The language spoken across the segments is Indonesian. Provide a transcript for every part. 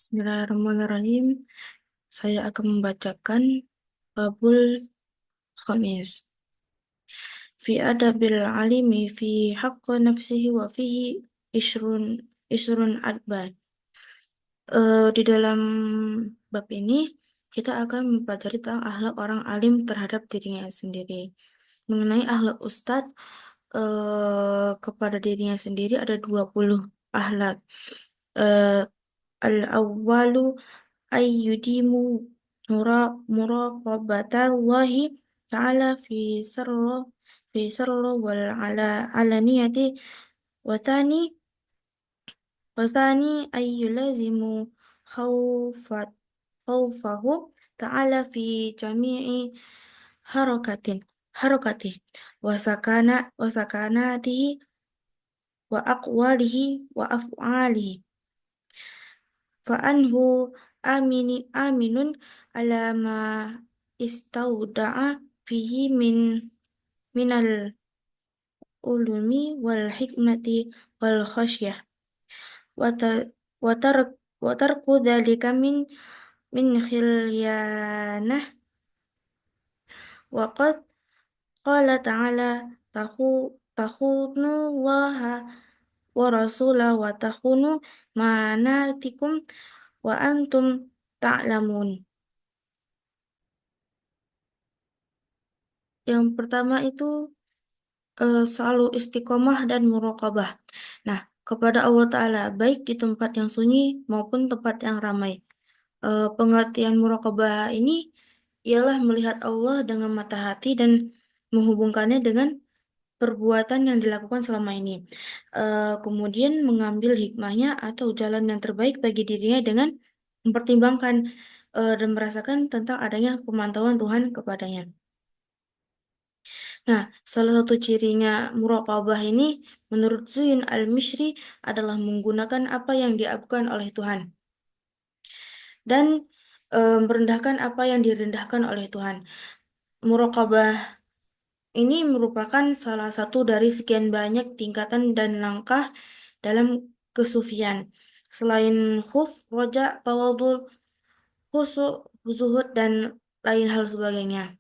Bismillahirrahmanirrahim. Saya akan membacakan Babul Khamis. Fi adabil alimi fi haqqa nafsihi wa fihi isrun adban. Di dalam bab ini kita akan mempelajari tentang akhlak orang alim terhadap dirinya sendiri. Mengenai akhlak ustadz kepada dirinya sendiri ada 20 akhlak. Eh, Al-awwalu ayyudimu muraqabatallahi ta'ala fi sirri wal alaniyati wa thani ayyulazimu khawfat khawfahu ta'ala fi jami'i harakatin harakati wa sakanatihi wa aqwalihi wa af'alihi fa'anhu aminun ala ma istauda'a fihi minal ulumi wal hikmati wal khasyah wa ta- wa tar- wa tarku dzalika min khilyanah wa qad qala ta'ala takhunullaha wa rasulahu wa takhunu manatikum wa antum ta'lamun. Yang pertama itu selalu istiqomah dan muraqabah. Nah, kepada Allah Ta'ala, baik di tempat yang sunyi maupun tempat yang ramai. Pengertian muraqabah ini ialah melihat Allah dengan mata hati dan menghubungkannya dengan perbuatan yang dilakukan selama ini. Kemudian mengambil hikmahnya atau jalan yang terbaik bagi dirinya dengan mempertimbangkan dan merasakan tentang adanya pemantauan Tuhan kepadanya. Nah, salah satu cirinya muraqabah ini menurut Zuin al-Mishri adalah menggunakan apa yang diagukan oleh Tuhan dan merendahkan apa yang direndahkan oleh Tuhan. Muraqabah ini merupakan salah satu dari sekian banyak tingkatan dan langkah dalam kesufian. Selain khuf, roja, tawadul, khusu, zuhud, dan lain hal sebagainya.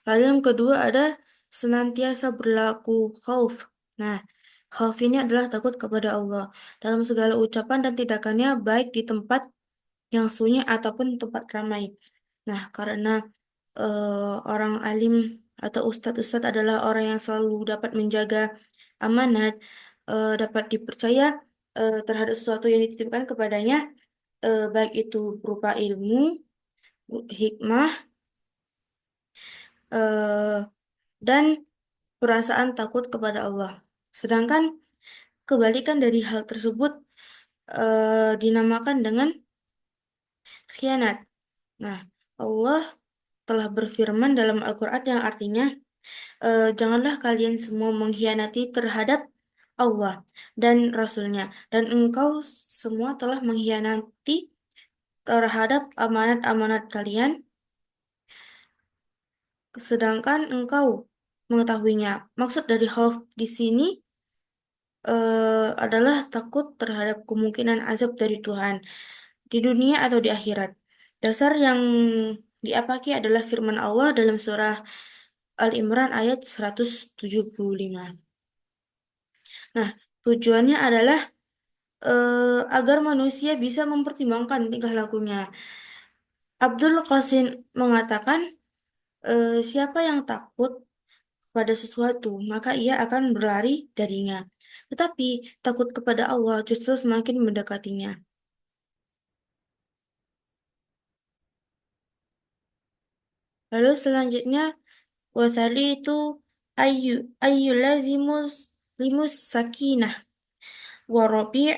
Lalu yang kedua ada senantiasa berlaku khauf. Nah, khauf ini adalah takut kepada Allah dalam segala ucapan dan tindakannya baik di tempat yang sunyi ataupun tempat ramai. Nah, karena orang alim atau ustadz-ustadz adalah orang yang selalu dapat menjaga amanat, dapat dipercaya terhadap sesuatu yang dititipkan kepadanya, baik itu berupa ilmu, hikmah, eh, dan perasaan takut kepada Allah. Sedangkan kebalikan dari hal tersebut dinamakan dengan khianat. Nah, Allah telah berfirman dalam Al-Quran yang artinya, janganlah kalian semua mengkhianati terhadap Allah dan Rasul-Nya, dan engkau semua telah mengkhianati terhadap amanat-amanat kalian, sedangkan engkau mengetahuinya. Maksud dari khauf di sini adalah takut terhadap kemungkinan azab dari Tuhan di dunia atau di akhirat. Dasar yang diapaki adalah firman Allah dalam surah Al-Imran ayat 175. Nah, tujuannya adalah agar manusia bisa mempertimbangkan tingkah lakunya. Abdul Qasim mengatakan, siapa yang takut pada sesuatu, maka ia akan berlari darinya. Tetapi takut kepada Allah justru semakin mendekatinya. Lalu selanjutnya, wasali itu ayu ayu limus sakinah warabi'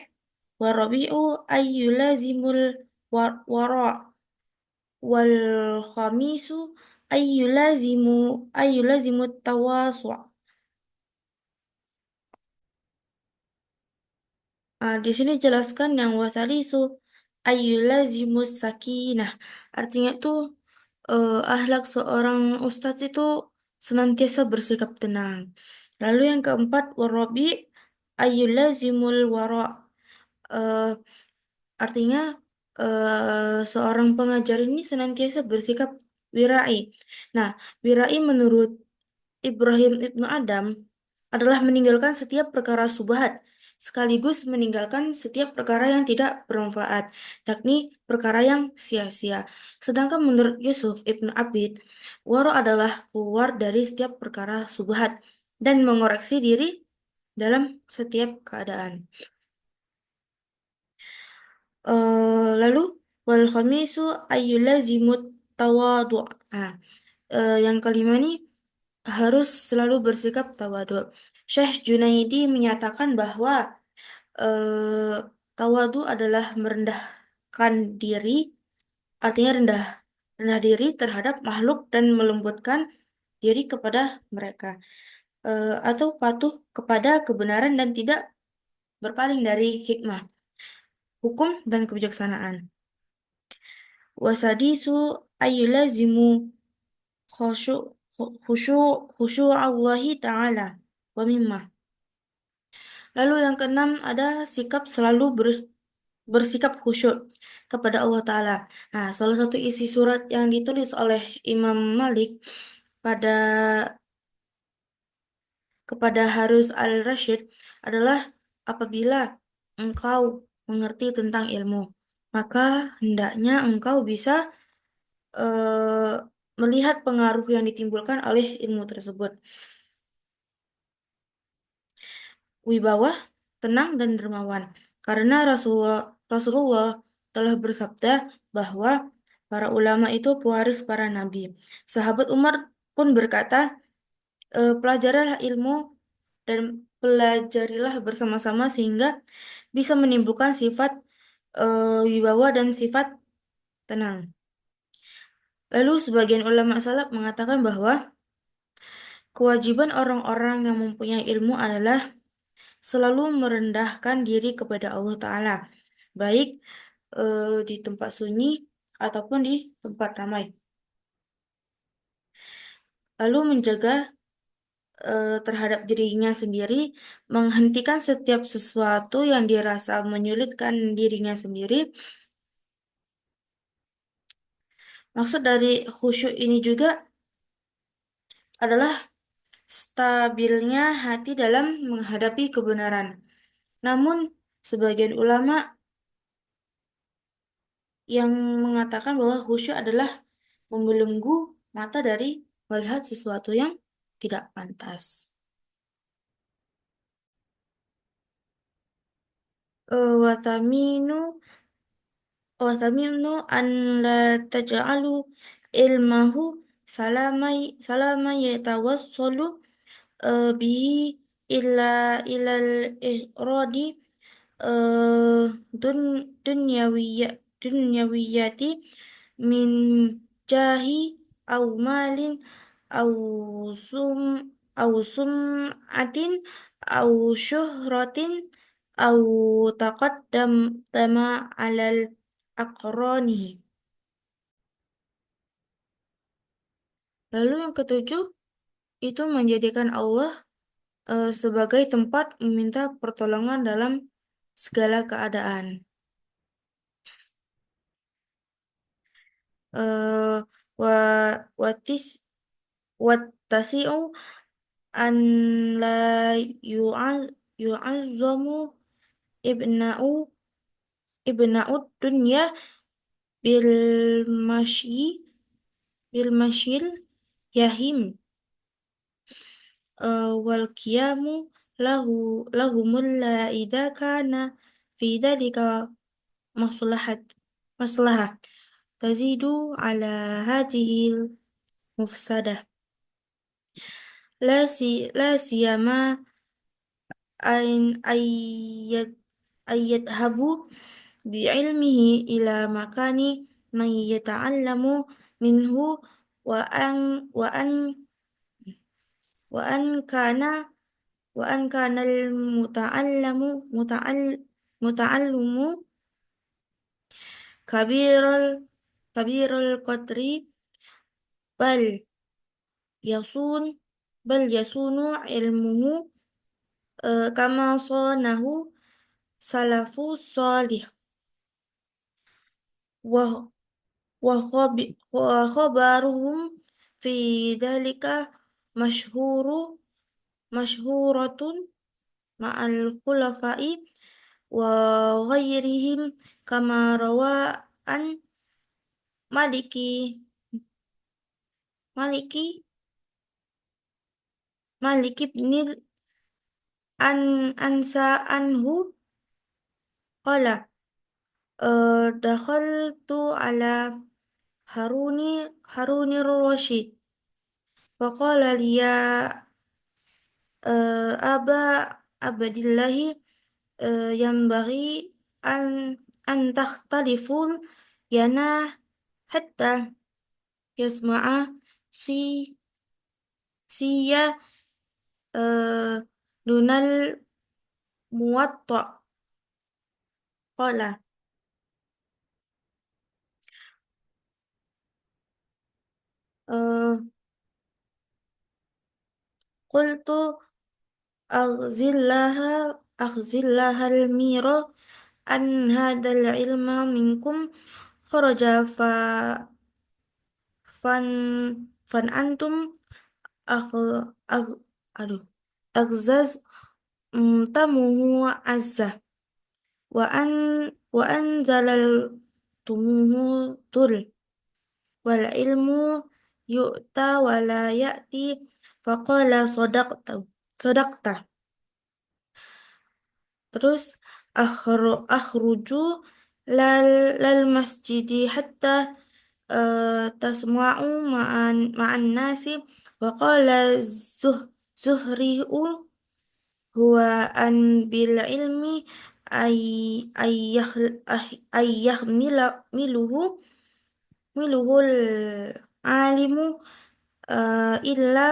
warabi'u ayu lazimul wara wal khamisu ayu lazimu tawasu'. Di sini jelaskan yang wasalisu ayyulazimus sakinah. Artinya itu akhlak seorang ustadz itu senantiasa bersikap tenang. Lalu yang keempat warabi ayyulazimul wara. Artinya, seorang pengajar ini senantiasa bersikap wirai. Nah, wirai menurut Ibrahim Ibnu Adam adalah meninggalkan setiap perkara subhat, sekaligus meninggalkan setiap perkara yang tidak bermanfaat, yakni perkara yang sia-sia. Sedangkan menurut Yusuf Ibnu Abid, waro adalah keluar dari setiap perkara subhat dan mengoreksi diri dalam setiap keadaan. Lalu wal khamisu ayyulazimut tawadu'. Nah, yang kelima nih harus selalu bersikap tawadu. Syekh Junaidi menyatakan bahwa eh, tawadu adalah merendahkan diri, artinya rendah diri terhadap makhluk dan melembutkan diri kepada mereka, atau patuh kepada kebenaran dan tidak berpaling dari hikmah, hukum dan kebijaksanaan. Wasadisu ayyulazimu khusyu khusyu khusyu Allahi Ta'ala wa mimma. Lalu yang keenam ada sikap selalu bersikap khusyuk kepada Allah Ta'ala. Nah, salah satu isi surat yang ditulis oleh Imam Malik pada kepada Harus al-Rashid adalah apabila engkau mengerti tentang ilmu, maka hendaknya engkau bisa eh, melihat pengaruh yang ditimbulkan oleh ilmu tersebut. Wibawa, tenang dan dermawan. Karena Rasulullah telah bersabda bahwa para ulama itu pewaris para nabi. Sahabat Umar pun berkata, pelajarilah ilmu dan pelajarilah bersama-sama sehingga bisa menimbulkan sifat wibawa dan sifat tenang. Lalu sebagian ulama salaf mengatakan bahwa kewajiban orang-orang yang mempunyai ilmu adalah selalu merendahkan diri kepada Allah Ta'ala, baik di tempat sunyi ataupun di tempat ramai. Lalu menjaga terhadap dirinya sendiri, menghentikan setiap sesuatu yang dirasa menyulitkan dirinya sendiri. Maksud dari khusyuk ini juga adalah stabilnya hati dalam menghadapi kebenaran. Namun, sebagian ulama yang mengatakan bahwa khusyuk adalah membelenggu mata dari melihat sesuatu yang tidak pantas. Wataminu wataminu an la taj'alu ilmahu salamai yatawassalu bihi illa ilal ihradi eh dun dunyawiyati min jahi au malin au sum au sum'atin au syuhratin au taqaddam tama alal aqranihi. Lalu yang ketujuh itu menjadikan Allah sebagai tempat meminta pertolongan dalam segala keadaan. Eh, wa watis wattasi'u an la yu'azzamu ibna'u ibna'ud dunya bil masyi bil masyil yahim wal qiyamu lahumul la idza kana fi dzalika maslahat maslahah tazidu ala hadhihi mufsadah la siyama ayyad ayyadhabu bi'ilmihi ila makani man yata'allamu minhu wa an wa an wa an kana al muta'allimu kabiral kabiral qadri bal yasun yasunu ilmuhu kama sanahu salafus salih. wah wa khabaruhum fi dzalika masyhuru masyhuratun ma'al khulafa'i wa ghairihim kama rawa an maliki maliki maliki ibnil ansa anhu qala dakhaltu ala Haruni Rasyid faqala liya aba abadillahi yanbaghi an an takhtaliful yana hatta yasma'a si siya dunal muwatta qala eh, qultu aghzillaha aghzillahal mira an hadal ilma minkum kharaja fan fan antum akh, akh aduh agzaz tamuhu azza wa an wa anzalal tumuhu tul wal ilmu yu'ta wa la ya'ti faqala sadaqta. Terus akhruju lal lal masjidi hatta tasma'u ma'an nasi wa qala zuhri'u huwa an bil ilmi ay miluhu miluhul alimu illa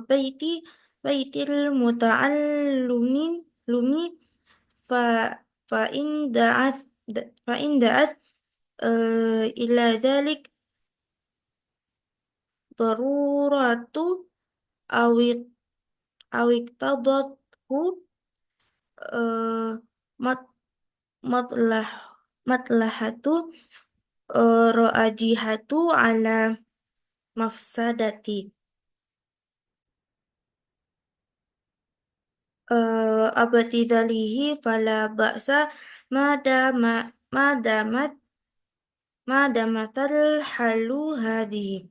baiti baitil muta'allimin lumi fa fa in da'at fa in da'at ila dalik daruratu awik awik tadathu eh, mat matlah matlahatu ra'ajihatu ala mafsadati abatidalihi fala ba'sa madama madamat madamatal halu hadhihi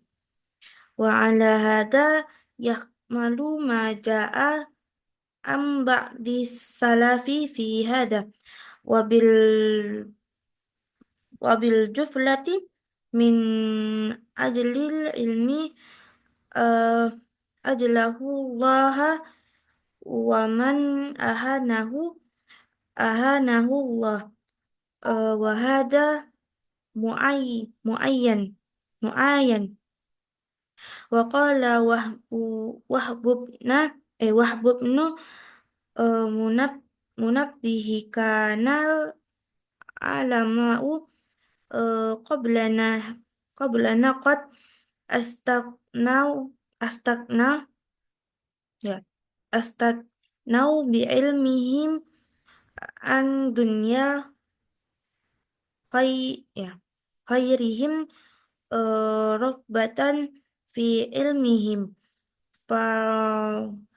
wa ala hada yakmalu ma ja'a am ba'di salafi fi hada wabil wabil juflati min ajlil ilmi uh, ajlahu Allah wa man ahanahu Allah wa hada muayyan muayyan wa qala wahbubna munab munabbihi kanal alamau qablana qablana qad astaqnau astaqna ya astaqnau bi ilmihim an dunya khay ya khairihim rokbatan fi ilmihim fa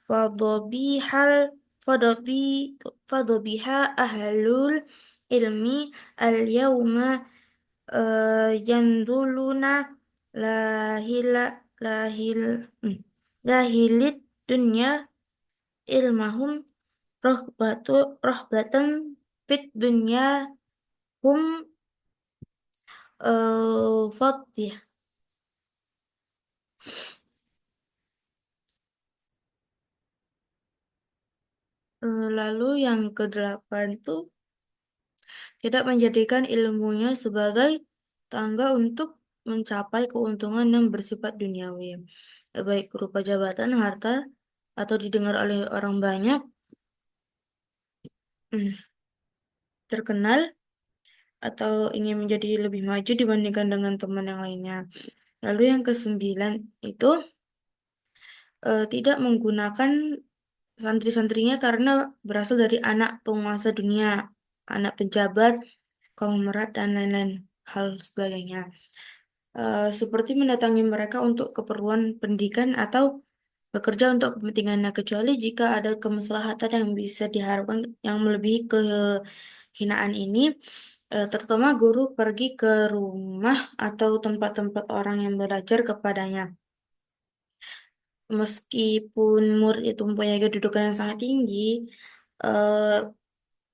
fadobihal fadobi fadobiha ahlul ilmi al yauma yanduluna lahila lahil lahilit dunya ilmahum rohbatan fit dunya hum fatih. Lalu yang kedelapan tuh tidak menjadikan ilmunya sebagai tangga untuk mencapai keuntungan yang bersifat duniawi, baik berupa jabatan, harta, atau didengar oleh orang banyak, terkenal, atau ingin menjadi lebih maju dibandingkan dengan teman yang lainnya. Lalu yang kesembilan itu tidak menggunakan santri-santrinya karena berasal dari anak penguasa dunia, anak pejabat, konglomerat, dan lain-lain hal sebagainya. Seperti mendatangi mereka untuk keperluan pendidikan atau bekerja untuk kepentingannya, kecuali jika ada kemaslahatan yang bisa diharapkan yang melebihi kehinaan ini, terutama guru pergi ke rumah atau tempat-tempat orang yang belajar kepadanya. Meskipun murid itu mempunyai kedudukan yang sangat tinggi, eh,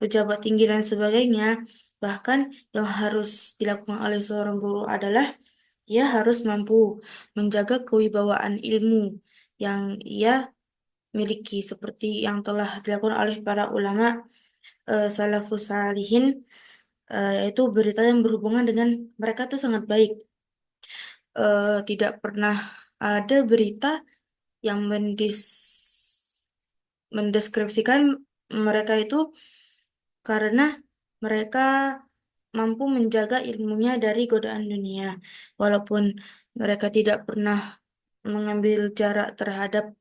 pejabat tinggi dan sebagainya, bahkan yang harus dilakukan oleh seorang guru adalah ia harus mampu menjaga kewibawaan ilmu yang ia miliki, seperti yang telah dilakukan oleh para ulama salafus salihin, yaitu berita yang berhubungan dengan mereka itu sangat baik. Tidak pernah ada berita yang mendeskripsikan mereka itu karena mereka mampu menjaga ilmunya dari godaan dunia, walaupun mereka tidak pernah mengambil jarak terhadap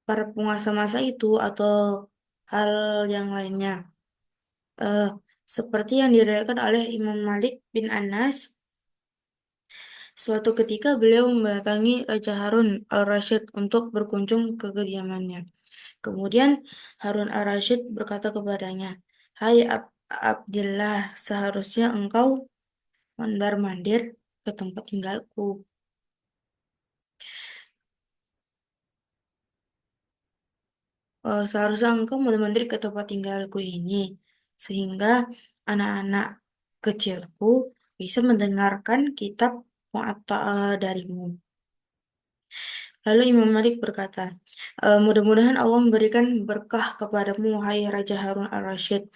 para penguasa masa itu atau hal yang lainnya. Eh, Seperti yang diriwayatkan oleh Imam Malik bin Anas, suatu ketika beliau mendatangi Raja Harun al-Rasyid untuk berkunjung ke kediamannya. Kemudian Harun al-Rasyid berkata kepadanya, "Hai Abdillah, seharusnya engkau mondar-mandir ke tempat tinggalku. Seharusnya engkau mondar-mandir ke tempat tinggalku ini, sehingga anak-anak kecilku bisa mendengarkan kitab Muwatta darimu." Lalu Imam Malik berkata, mudah-mudahan Allah memberikan berkah kepadamu, hai Raja Harun al-Rasyid.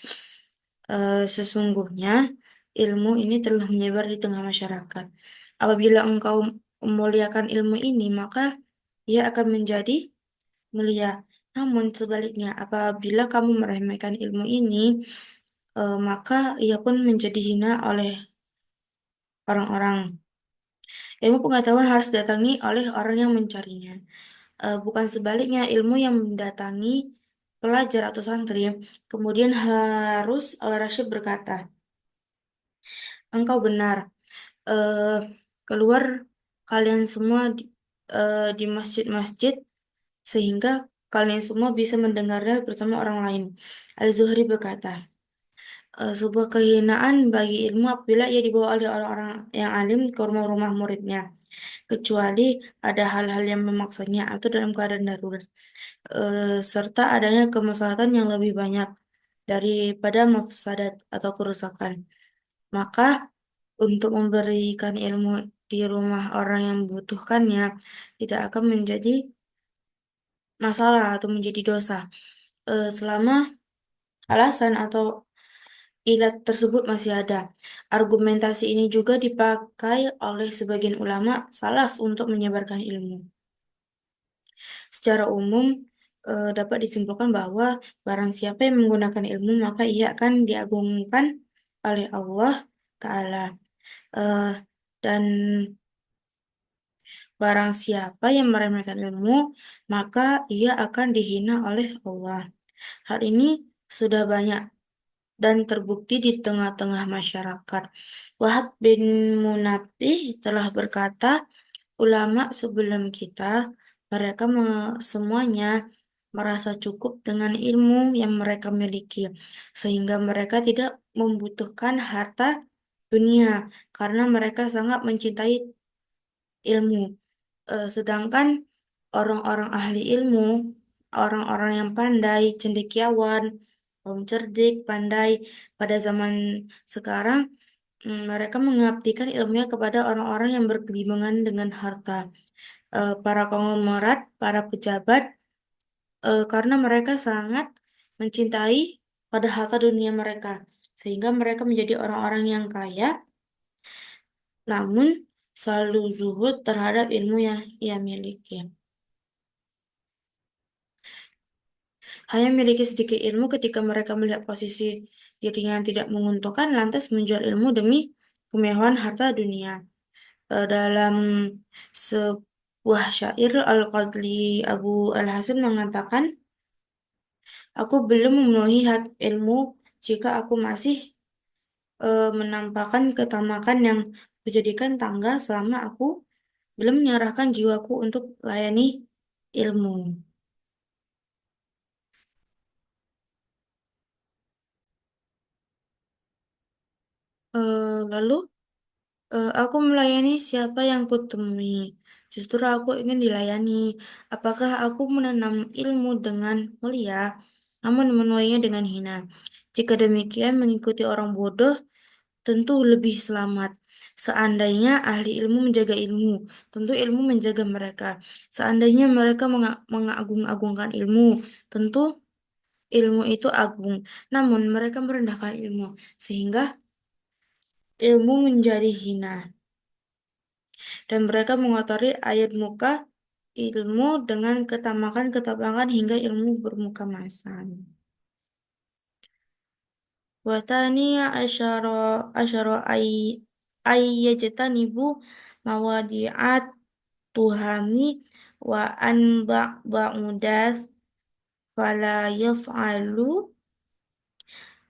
Sesungguhnya ilmu ini telah menyebar di tengah masyarakat. Apabila engkau memuliakan ilmu ini, maka ia akan menjadi mulia. Namun sebaliknya, apabila kamu meremehkan ilmu ini, maka ia pun menjadi hina oleh orang-orang. Ilmu pengetahuan harus datangi oleh orang yang mencarinya. Bukan sebaliknya, ilmu yang mendatangi pelajar atau santri. Kemudian harus Al-Rasyid berkata, engkau benar. eh, Keluar kalian semua di masjid-masjid sehingga kalian semua bisa mendengarnya bersama orang lain. Al-Zuhri berkata, sebuah kehinaan bagi ilmu apabila ia dibawa oleh orang-orang yang alim ke rumah-rumah muridnya, kecuali ada hal-hal yang memaksanya atau dalam keadaan darurat, serta adanya kemaslahatan yang lebih banyak daripada mafsadat atau kerusakan. Maka untuk memberikan ilmu di rumah orang yang membutuhkannya tidak akan menjadi masalah atau menjadi dosa, selama alasan atau ilat tersebut masih ada. Argumentasi ini juga dipakai oleh sebagian ulama salaf untuk menyebarkan ilmu. Secara umum, dapat disimpulkan bahwa barang siapa yang menggunakan ilmu maka ia akan diagungkan oleh Allah Ta'ala. Eh, dan barang siapa yang meremehkan ilmu, maka ia akan dihina oleh Allah. Hal ini sudah banyak dan terbukti di tengah-tengah masyarakat. Wahab bin Munabbih telah berkata, ulama sebelum kita, mereka semuanya merasa cukup dengan ilmu yang mereka miliki, sehingga mereka tidak membutuhkan harta dunia karena mereka sangat mencintai ilmu. Sedangkan orang-orang ahli ilmu, orang-orang yang pandai, cendekiawan, kaum cerdik, pandai pada zaman sekarang, mereka mengabdikan ilmunya kepada orang-orang yang berkelimangan dengan harta, para konglomerat, para pejabat, karena mereka sangat mencintai pada harta dunia mereka, sehingga mereka menjadi orang-orang yang kaya, namun selalu zuhud terhadap ilmu yang ia miliki. Hanya memiliki sedikit ilmu ketika mereka melihat posisi dirinya yang tidak menguntungkan, lantas menjual ilmu demi kemewahan harta dunia. Dalam sebuah syair, Al-Qadli Abu Al-Hasan mengatakan, aku belum memenuhi hak ilmu jika aku masih menampakkan ketamakan yang kujadikan tangga selama aku belum menyerahkan jiwaku untuk layani ilmu. Lalu aku melayani siapa yang kutemui. Justru aku ingin dilayani. Apakah aku menanam ilmu dengan mulia, namun menuainya dengan hina? Jika demikian, mengikuti orang bodoh tentu lebih selamat. Seandainya ahli ilmu menjaga ilmu, tentu ilmu menjaga mereka. Seandainya mereka mengagung-agungkan ilmu, tentu ilmu itu agung. Namun mereka merendahkan ilmu, sehingga ilmu menjadi hina. Dan mereka mengotori ayat muka ilmu dengan ketamakan-ketamakan hingga ilmu bermuka masam. Watani asyara ayyajtanibu mawadi'at tuhami wa an ba'udas fala yaf'alu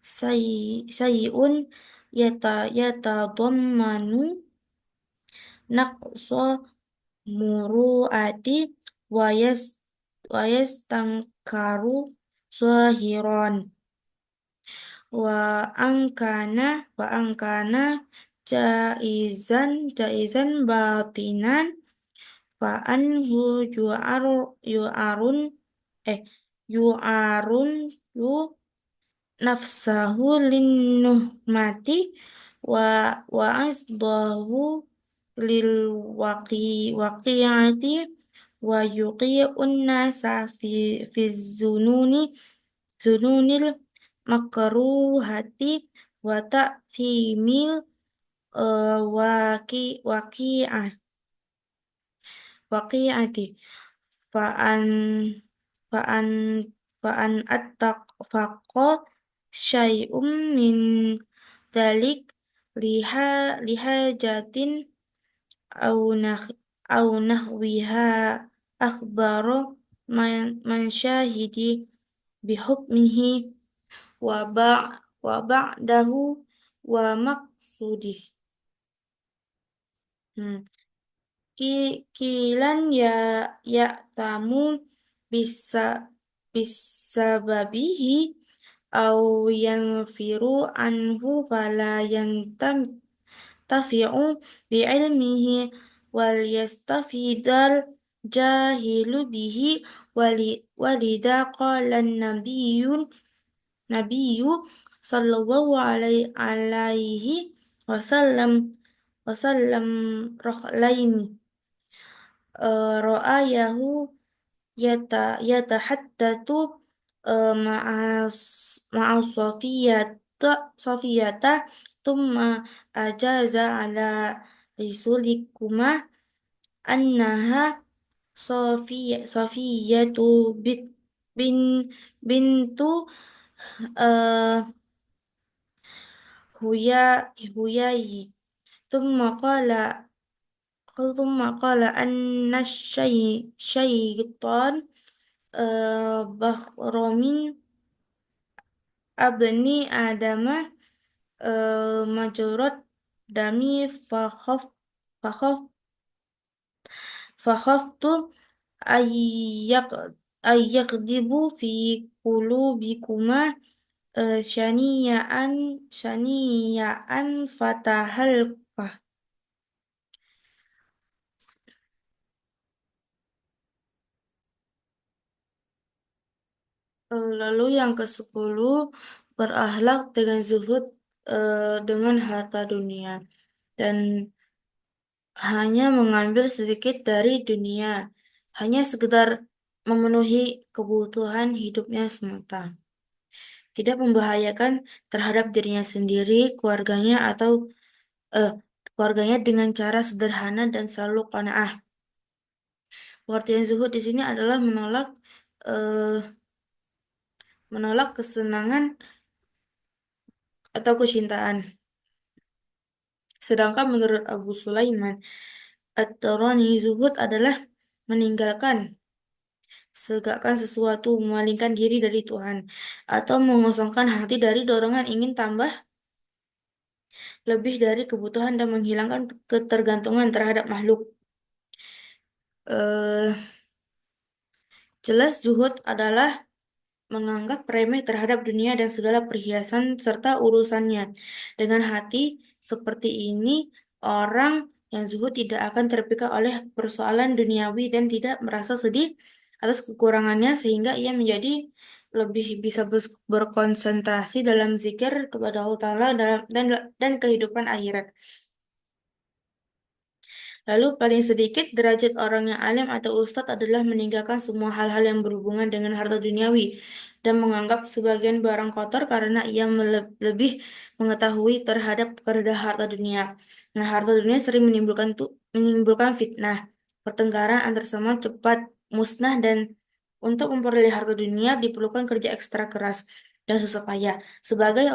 sayyun yatadammanu naqsa muru'ati wa yas wa yastankaru zahiran wa angkana jaizan batinan fa anhu yu'arun eh yu'arun yu nafsahu linnuhmati wa asdahu lil waqi'ati wa yuqi'un nasa fi zununil makruhati wa ta'thimil waqi'ati fa'an fa'an fa'an attaqfaqa syai'um min dalik lihajatin au nah au nahwiha akhbaro man syahidi bihukmihi wa ba'dahu wa maqsudih. Hmm. Kilan ya tamu bisa bisa babihi au yanfiru anhu fala yantam tafi'u bi ilmihi wal yastafidal jahilu bihi walida qala nabiyyu sallallahu alaihi wasallam wasallam rohlaini ra'ayahu yatahaddatu ma'as ma'as safiyata thumma ajaza ala risulikuma annaha safiyatu bin bintu uh, huyayi thumma qala anna syaitan bakhramin abni adama majurat dami fakhaf fakhaftu ayyak ayyakdibu fi qulubikuma syani'an fatahalqah. Lalu yang ke-10, berakhlak dengan zuhud dengan harta dunia dan hanya mengambil sedikit dari dunia, hanya sekedar memenuhi kebutuhan hidupnya semata, tidak membahayakan terhadap dirinya sendiri, eh, keluarganya dengan cara sederhana dan selalu qanaah. Pengertian zuhud di sini adalah eh, menolak kesenangan atau kecintaan. Sedangkan menurut Abu Sulaiman At-Tarani, zuhud adalah meninggalkan segala sesuatu, memalingkan diri dari Tuhan, atau mengosongkan hati dari dorongan ingin tambah lebih dari kebutuhan dan menghilangkan ketergantungan terhadap makhluk. Eh, Jelas zuhud adalah menganggap remeh terhadap dunia dan segala perhiasan serta urusannya. Dengan hati seperti ini, orang yang zuhud tidak akan terpikat oleh persoalan duniawi dan tidak merasa sedih atas kekurangannya sehingga ia menjadi lebih bisa berkonsentrasi dalam zikir kepada Allah Ta'ala dan kehidupan akhirat. Lalu paling sedikit derajat orang yang alim atau ustadz adalah meninggalkan semua hal-hal yang berhubungan dengan harta duniawi dan menganggap sebagian barang kotor karena ia lebih mengetahui terhadap perkara harta dunia. Nah, harta dunia sering menimbulkan fitnah, pertengkaran antar sesama cepat musnah dan untuk memperoleh harta dunia diperlukan kerja ekstra keras dan susah payah. Sebagai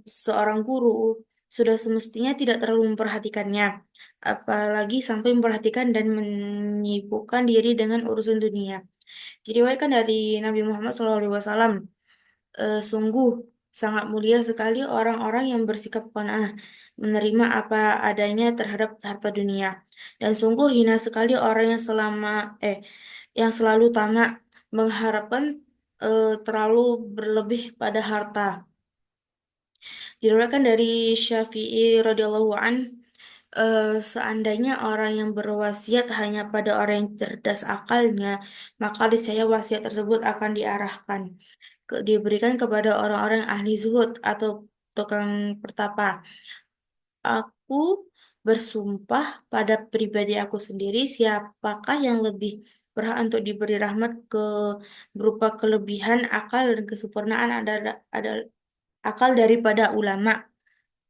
seorang guru, sudah semestinya tidak terlalu memperhatikannya apalagi sampai memperhatikan dan menyibukkan diri dengan urusan dunia. Diriwayatkan dari Nabi Muhammad SAW, sungguh sangat mulia sekali orang-orang yang bersikap qanaah, menerima apa adanya terhadap harta dunia. Dan sungguh hina sekali orang yang selalu tamak mengharapkan terlalu berlebih pada harta. Diriwayatkan dari Syafi'i radhiyallahu an, seandainya orang yang berwasiat hanya pada orang yang cerdas akalnya, maka niscaya wasiat tersebut akan diberikan kepada orang-orang ahli zuhud atau tukang pertapa. Aku bersumpah pada pribadi aku sendiri, siapakah yang lebih berhak untuk diberi rahmat berupa kelebihan akal dan kesempurnaan ada akal daripada ulama.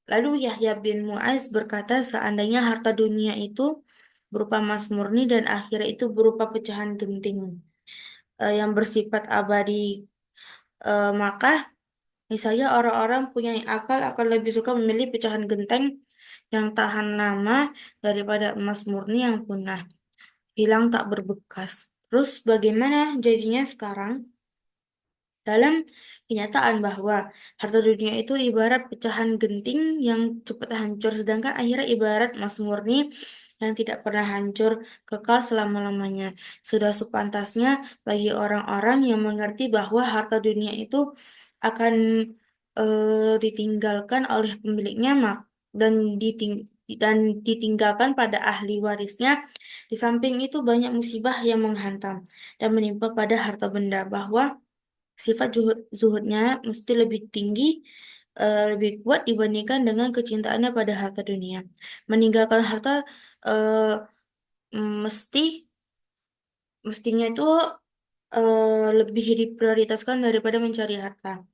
Lalu Yahya bin Mu'az berkata, seandainya harta dunia itu berupa emas murni dan akhirat itu berupa pecahan genting yang bersifat abadi, maka misalnya orang-orang punya akal akan lebih suka memilih pecahan genteng yang tahan lama daripada emas murni yang punah, hilang tak berbekas. Terus bagaimana jadinya sekarang? Dalam kenyataan bahwa harta dunia itu ibarat pecahan genting yang cepat hancur, sedangkan akhirat ibarat emas murni yang tidak pernah hancur, kekal selama-lamanya. Sudah sepantasnya bagi orang-orang yang mengerti bahwa harta dunia itu akan ditinggalkan oleh pemiliknya dan ditinggalkan pada ahli warisnya. Di samping itu banyak musibah yang menghantam dan menimpa pada harta benda bahwa sifat zuhudnya mesti lebih tinggi, lebih kuat dibandingkan dengan kecintaannya pada harta dunia. Meninggalkan harta eh, mesti mestinya itu lebih diprioritaskan daripada mencari harta.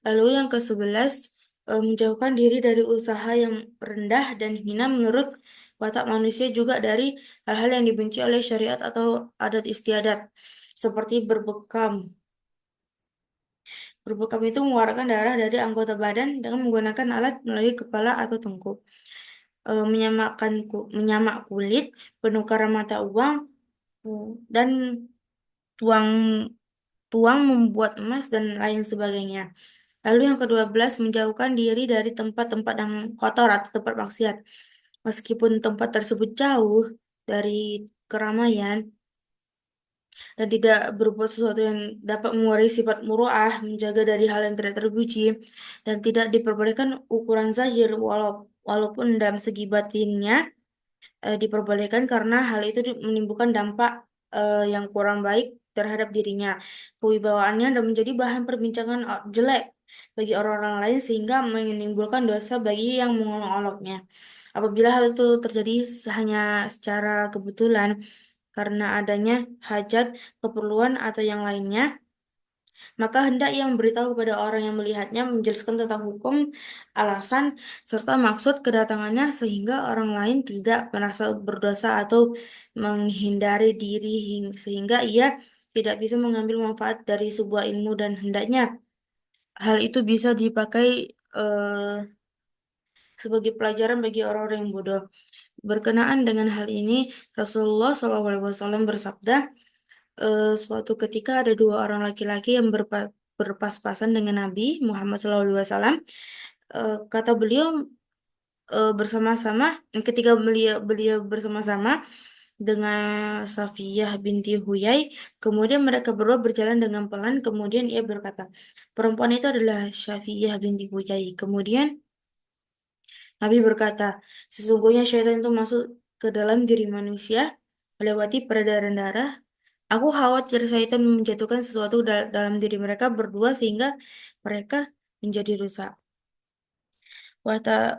Lalu yang ke-11, menjauhkan diri dari usaha yang rendah dan hina menurut watak manusia juga dari hal-hal yang dibenci oleh syariat atau adat istiadat, seperti berbekam. Berbekam itu mengeluarkan darah dari anggota badan dengan menggunakan alat melalui kepala atau tengkuk. Menyamak kulit, penukaran mata uang, dan tuang tuang membuat emas dan lain sebagainya. Lalu yang ke-12, menjauhkan diri dari tempat-tempat yang kotor atau tempat maksiat. Meskipun tempat tersebut jauh dari keramaian, dan tidak berbuat sesuatu yang dapat mengurangi sifat muruah, menjaga dari hal yang tidak terpuji, dan tidak diperbolehkan ukuran zahir walaupun dalam segi batinnya diperbolehkan karena hal itu menimbulkan dampak yang kurang baik terhadap dirinya, kewibawaannya, dan menjadi bahan perbincangan jelek bagi orang-orang lain sehingga menimbulkan dosa bagi yang mengolok-oloknya. Apabila hal itu terjadi hanya secara kebetulan, karena adanya hajat, keperluan, atau yang lainnya, maka hendak ia memberitahu kepada orang yang melihatnya, menjelaskan tentang hukum, alasan, serta maksud kedatangannya sehingga orang lain tidak merasa berdosa atau menghindari diri sehingga ia tidak bisa mengambil manfaat dari sebuah ilmu dan hendaknya hal itu bisa dipakai sebagai pelajaran bagi orang-orang yang bodoh. Berkenaan dengan hal ini, Rasulullah SAW bersabda, suatu ketika ada dua orang laki-laki yang berpas-pasan dengan Nabi Muhammad SAW. Kata beliau bersama-sama ketika beliau beliau bersama-sama dengan Safiyah binti Huyai, kemudian mereka berdua berjalan dengan pelan, kemudian ia berkata, perempuan itu adalah Safiyah binti Huyai. Kemudian Nabi berkata, sesungguhnya syaitan itu masuk ke dalam diri manusia melewati peredaran darah. Aku khawatir syaitan menjatuhkan sesuatu dalam diri mereka berdua sehingga mereka menjadi rusak.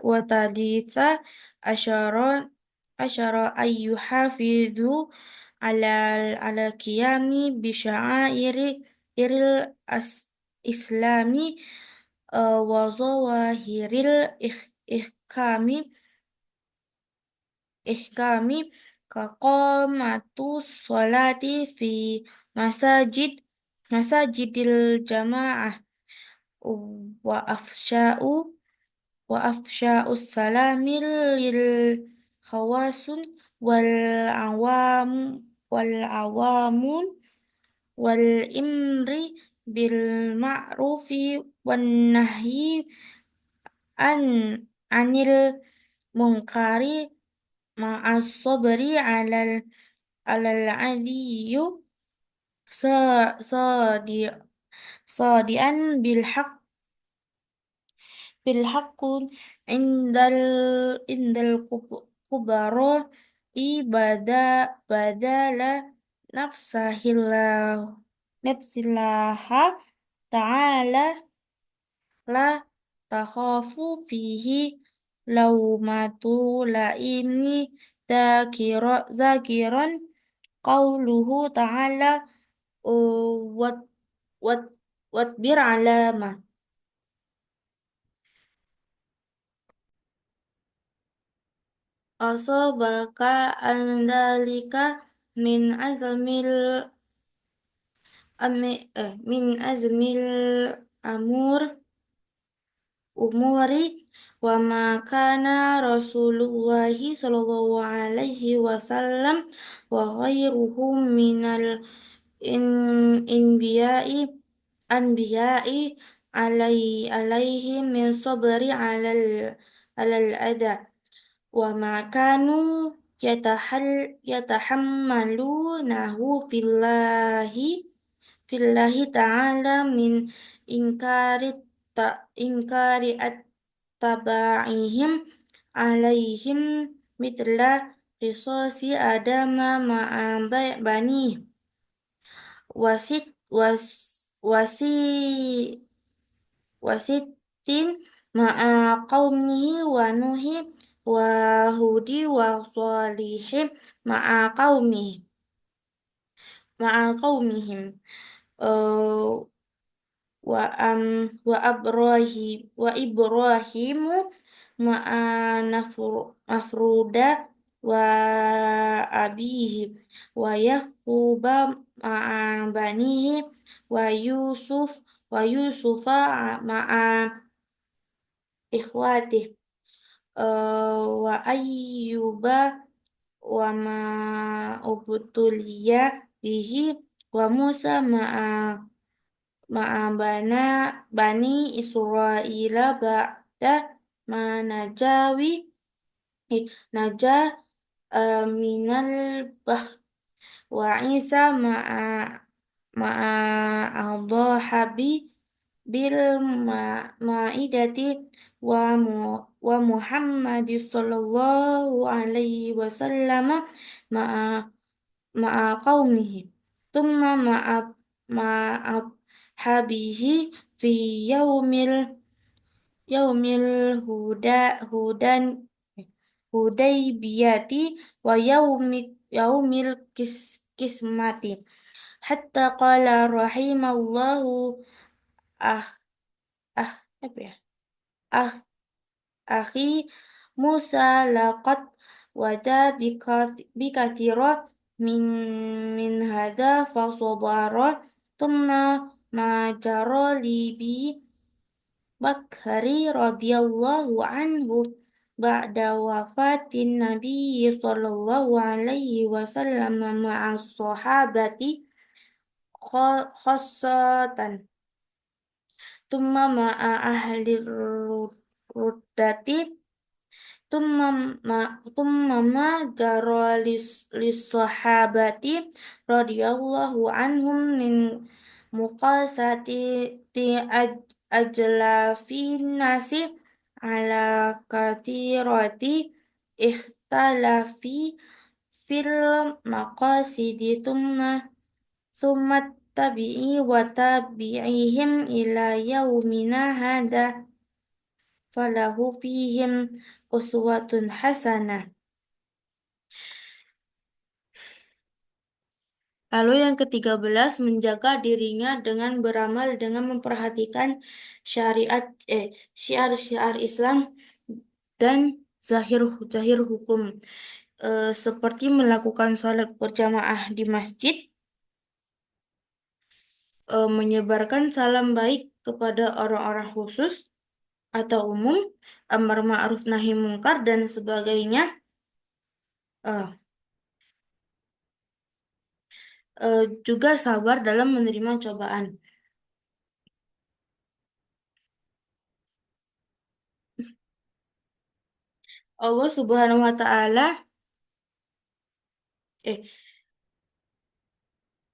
Wataditha asyara asyara ayyuhafidhu ala ala qiyami bisya'airi iril islami wa zawahiril ihkami ihkami kaqamatu sholati fi masajid masajidil jamaah wa afsya'u salamil lil khawasun wal awam wal awamun wal imri bil ma'rufi wan nahyi an anil munkari ma'as sabri alal adiyyu sa sadi sadian bil haqqun indal kubara ibada badala nafsahillah nafsillaha ta'ala la takhafu fihi laumatu laimni zakiran qauluhu ta'ala wat wat watbir alama asabaka andalika min azmil min azmil amur umuri wa ma kana Rasulullahi sallallahu alaihi wasallam wa ghairuhum minal inbiya'i anbiya'i alaihi min sabri alal ada wa ma kanu yatahammalunahu fillahi ta'ala min inkari inkari at-taba'ihim alaihim mitla qisasi adama ma'a bani wasit was wasi wasitin ma'a qaumihi wa nuhi wa hudi wa salihi ma'a qaumihim wa am wa Ibrahimu ma'a nafruda wa abihi wa Yaquba ma'a banihi wa Yusufa ma'a ikhwatih wa Ayyuba wa ma ubtuliya bihi wa Musa ma'a bani Israila ba'da ma najah minal bah wa Isa ma'a bil ma'idati wa Muhammad sallallahu alaihi wasallam ma'a qaumihi thumma ma'a habihi fi yaumil hudan hudaybiyati wa yaumil kismati hatta qala rahimallahu ah apa ya ah akhi Musa laqad wada bikathira min hada fa sabara thumma ma jara li bi Bakri radhiyallahu anhu ba'da wafatin Nabi sallallahu alaihi wasallam ma'as sahabati khassatan thumma ma'a ahli ruddati tumma ma jara lis sahabati radhiyallahu anhum min muqasati ti ajlafin nasi ala kathirati ikhtalafi fil maqasidi thumma tabi'i wa tabi'ihim ila yaumina hada falahu fihim uswatun hasanah. Lalu yang ke-13 menjaga dirinya dengan beramal dengan memperhatikan syariat syiar-syiar Islam dan zahir zahir hukum, seperti melakukan sholat berjamaah di masjid, menyebarkan salam baik kepada orang-orang khusus atau umum, amar ma'ruf nahi mungkar dan sebagainya. Eh, Juga sabar dalam menerima cobaan. Allah Subhanahu wa taala eh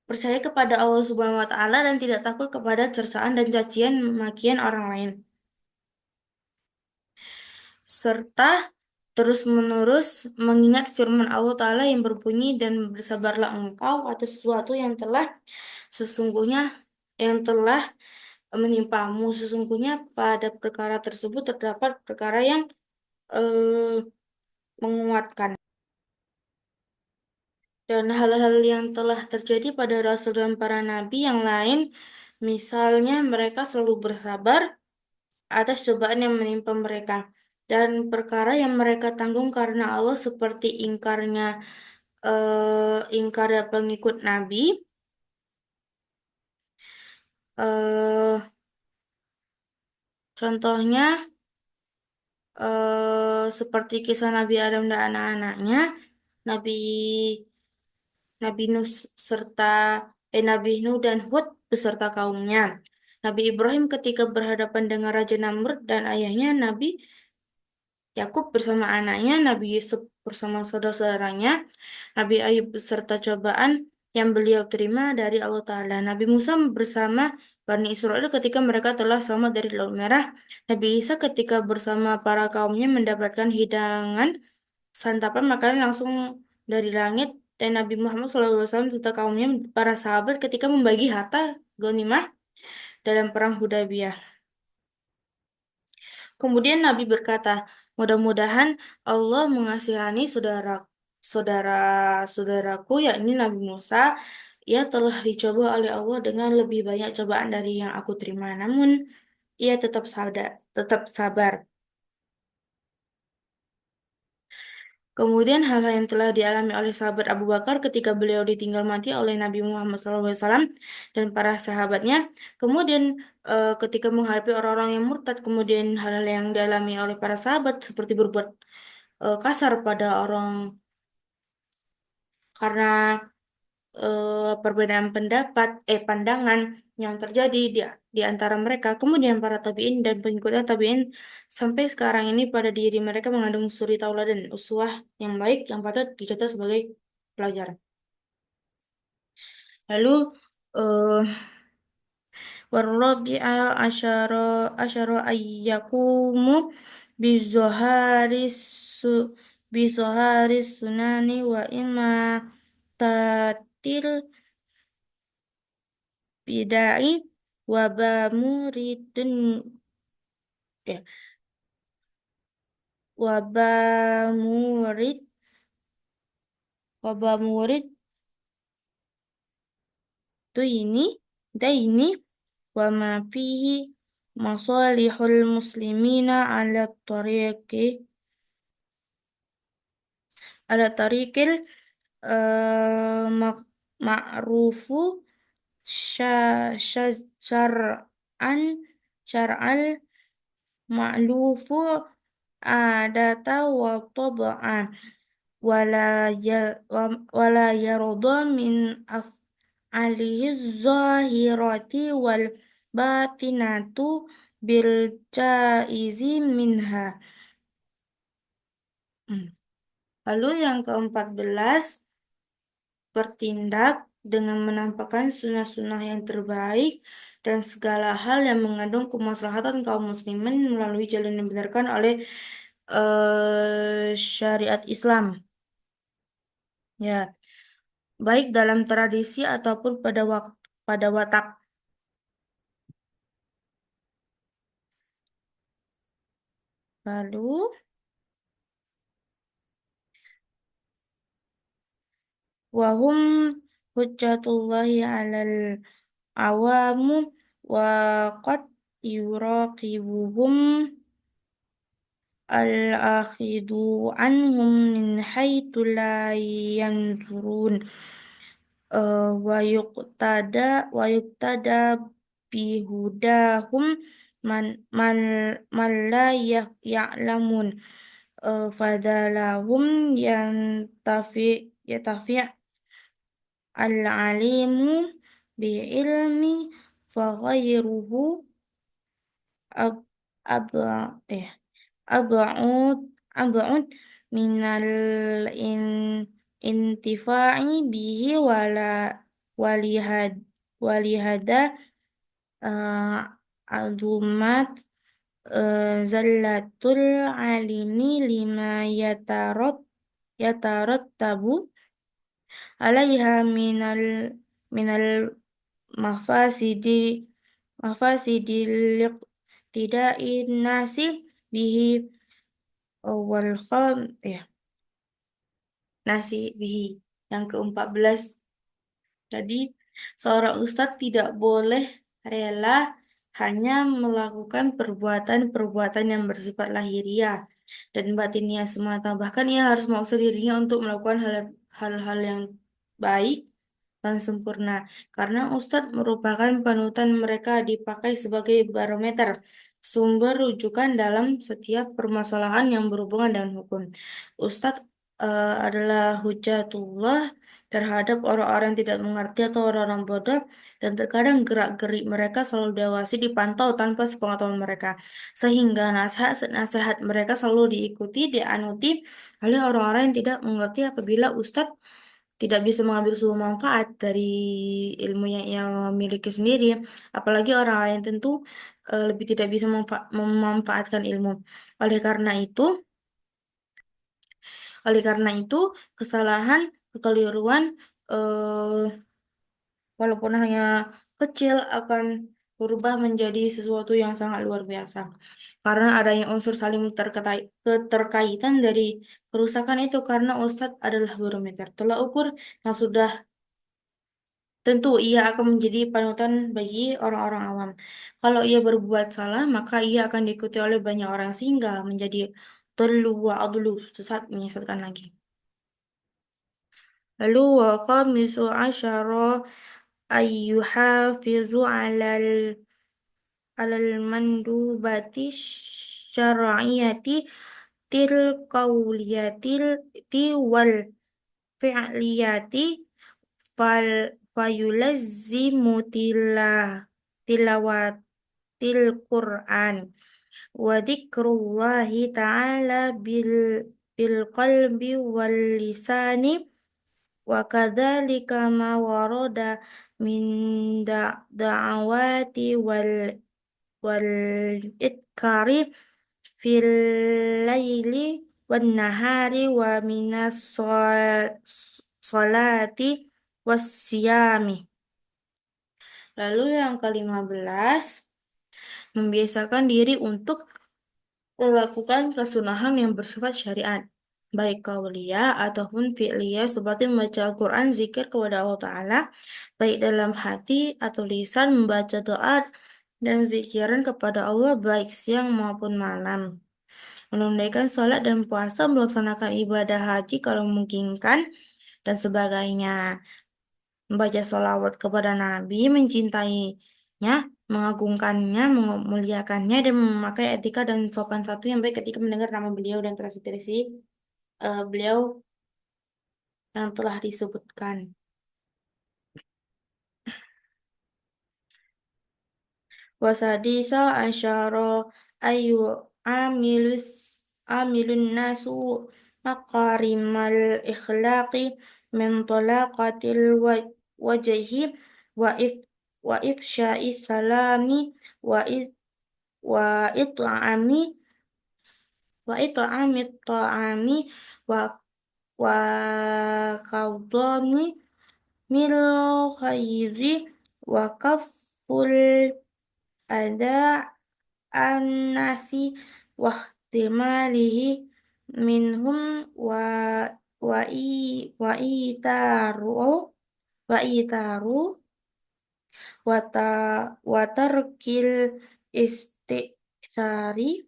percaya kepada Allah Subhanahu wa taala dan tidak takut kepada cercaan dan cacian makian orang lain, serta terus-menerus mengingat firman Allah Ta'ala yang berbunyi dan bersabarlah engkau atas sesuatu sesungguhnya yang telah menimpamu, sesungguhnya pada perkara tersebut terdapat perkara yang eh, menguatkan. Dan hal-hal yang telah terjadi pada Rasul dan para nabi yang lain, misalnya mereka selalu bersabar atas cobaan yang menimpa mereka, dan perkara yang mereka tanggung karena Allah seperti ingkarnya pengikut Nabi, eh, contohnya seperti kisah Nabi Adam dan anak-anaknya, Nabi Nabi Nuh serta Nabi Nuh dan Hud beserta kaumnya. Nabi Ibrahim ketika berhadapan dengan Raja Namrud dan ayahnya Nabi Yakub bersama anaknya, Nabi Yusuf bersama saudara-saudaranya, Nabi Ayub beserta cobaan yang beliau terima dari Allah Ta'ala, Nabi Musa bersama Bani Israel ketika mereka telah selamat dari Laut Merah, Nabi Isa ketika bersama para kaumnya mendapatkan hidangan santapan makanan langsung dari langit, dan Nabi Muhammad SAW serta kaumnya para sahabat ketika membagi harta ghanimah dalam perang Hudaybiyah. Kemudian Nabi berkata, mudah-mudahan Allah mengasihani saudara-saudaraku, yakni Nabi Musa. Ia telah dicoba oleh Allah dengan lebih banyak cobaan dari yang aku terima, namun ia tetap sabar. Kemudian hal-hal yang telah dialami oleh sahabat Abu Bakar ketika beliau ditinggal mati oleh Nabi Muhammad SAW dan para sahabatnya. Kemudian ketika menghadapi orang-orang yang murtad, kemudian hal-hal yang dialami oleh para sahabat seperti berbuat kasar pada orang karena perbedaan pandangan yang terjadi di antara mereka. Kemudian para tabi'in dan pengikutnya tabi'in sampai sekarang ini pada diri mereka mengandung suri tauladan dan uswah yang baik yang patut dicontoh sebagai pelajaran. Lalu eh warrabi'a asyara ayyakumu bizoharis su bizoharis sunani wa imma tatil bidai wabamuridun ya wabamurid wabamurid tuh ini wa ma fihi masalihul muslimina ala tariqil ma'rufu syar'an syar'al ma'lufu adata wa tab'an wala ya wala yarda min af'alihi zahirati wal batinatu bil jaizi minha. Hmm. Lalu yang ke-14, bertindak dengan menampakkan sunnah-sunnah yang terbaik dan segala hal yang mengandung kemaslahatan kaum muslimin melalui jalan yang dibenarkan oleh syariat Islam. Ya, baik dalam tradisi ataupun pada watak. Lalu, wahum hujjatullahi alal awamu wa qad yuraqibuhum al-akhidu anhum min haitsu la yanzurun. Wa yuqtada bihudahum man man man la ya'lamun. Fadalahum yantafi al-alimu bi ilmi faghayruhu ab ab eh ab'ud ab'ud minal in intifa'i bihi walihad walihada uh, adumat zallatul alimi lima yatarattabu alaiha minal mafasidi mafasidil iqtida'i nasi bihi wal kham ya nasi bihi. Yang ke-14 tadi, seorang ustadz tidak boleh rela hanya melakukan perbuatan-perbuatan yang bersifat lahiriah dan batiniah semata. Bahkan ia harus memaksa dirinya untuk melakukan hal-hal yang baik dan sempurna. Karena ustadz merupakan panutan, mereka dipakai sebagai barometer, sumber rujukan dalam setiap permasalahan yang berhubungan dengan hukum. Ustadz adalah hujatullah terhadap orang-orang yang tidak mengerti atau orang-orang bodoh, dan terkadang gerak-gerik mereka selalu diawasi, dipantau tanpa sepengetahuan mereka, sehingga nasihat-nasihat mereka selalu diikuti, dianuti oleh orang-orang yang tidak mengerti. Apabila ustadz tidak bisa mengambil sebuah manfaat dari ilmu yang ia miliki sendiri, apalagi orang lain tentu lebih tidak bisa memanfaatkan ilmu. Oleh karena itu, oleh karena itu, kesalahan, kekeliruan, walaupun hanya kecil, akan berubah menjadi sesuatu yang sangat luar biasa. Karena adanya unsur saling keterkaitan dari kerusakan itu, karena Ustadz adalah barometer tolak ukur yang sudah tentu ia akan menjadi panutan bagi orang-orang awam. Kalau ia berbuat salah, maka ia akan diikuti oleh banyak orang sehingga menjadi dulu wa adlu, sesat menyesatkan lagi. Lalu wa khamisu asyara ayyuhafizu alal mandubati syar'iyati til qawliyatil ti wal fi'liyati fal fayulazzimu tilawatil Qur'an wa dzikrullahi ta'ala bil qalbi wal lisani wa kadzalika ma warada min da'awati wal idkari fil laili wan nahari wa minas solati was siyami. Lalu yang ke-15, membiasakan diri untuk melakukan kesunahan yang bersifat syariat, baik qauliyah ataupun fi'liyah, seperti membaca Al-Quran, zikir kepada Allah Ta'ala, baik dalam hati atau lisan, membaca doa dan zikiran kepada Allah baik siang maupun malam, menunaikan sholat dan puasa, melaksanakan ibadah haji kalau memungkinkan, dan sebagainya, membaca sholawat kepada Nabi, mencintainya, mengagungkannya, memuliakannya, dan memakai etika dan sopan santun yang baik ketika mendengar nama beliau dan tradisi beliau yang telah disebutkan. wasadisa asyara ayu amilus amilun nasu makarimal ikhlaqi min talaqatil wajhi wa if wa ifsya'is salami wa it wa it'ami wa it'amit ta'ami wa wa qawdami mil khaizi wa kaful ada an-nasi wa ihtimalihi minhum wa itaru wa itaru wa tarkil isti'thari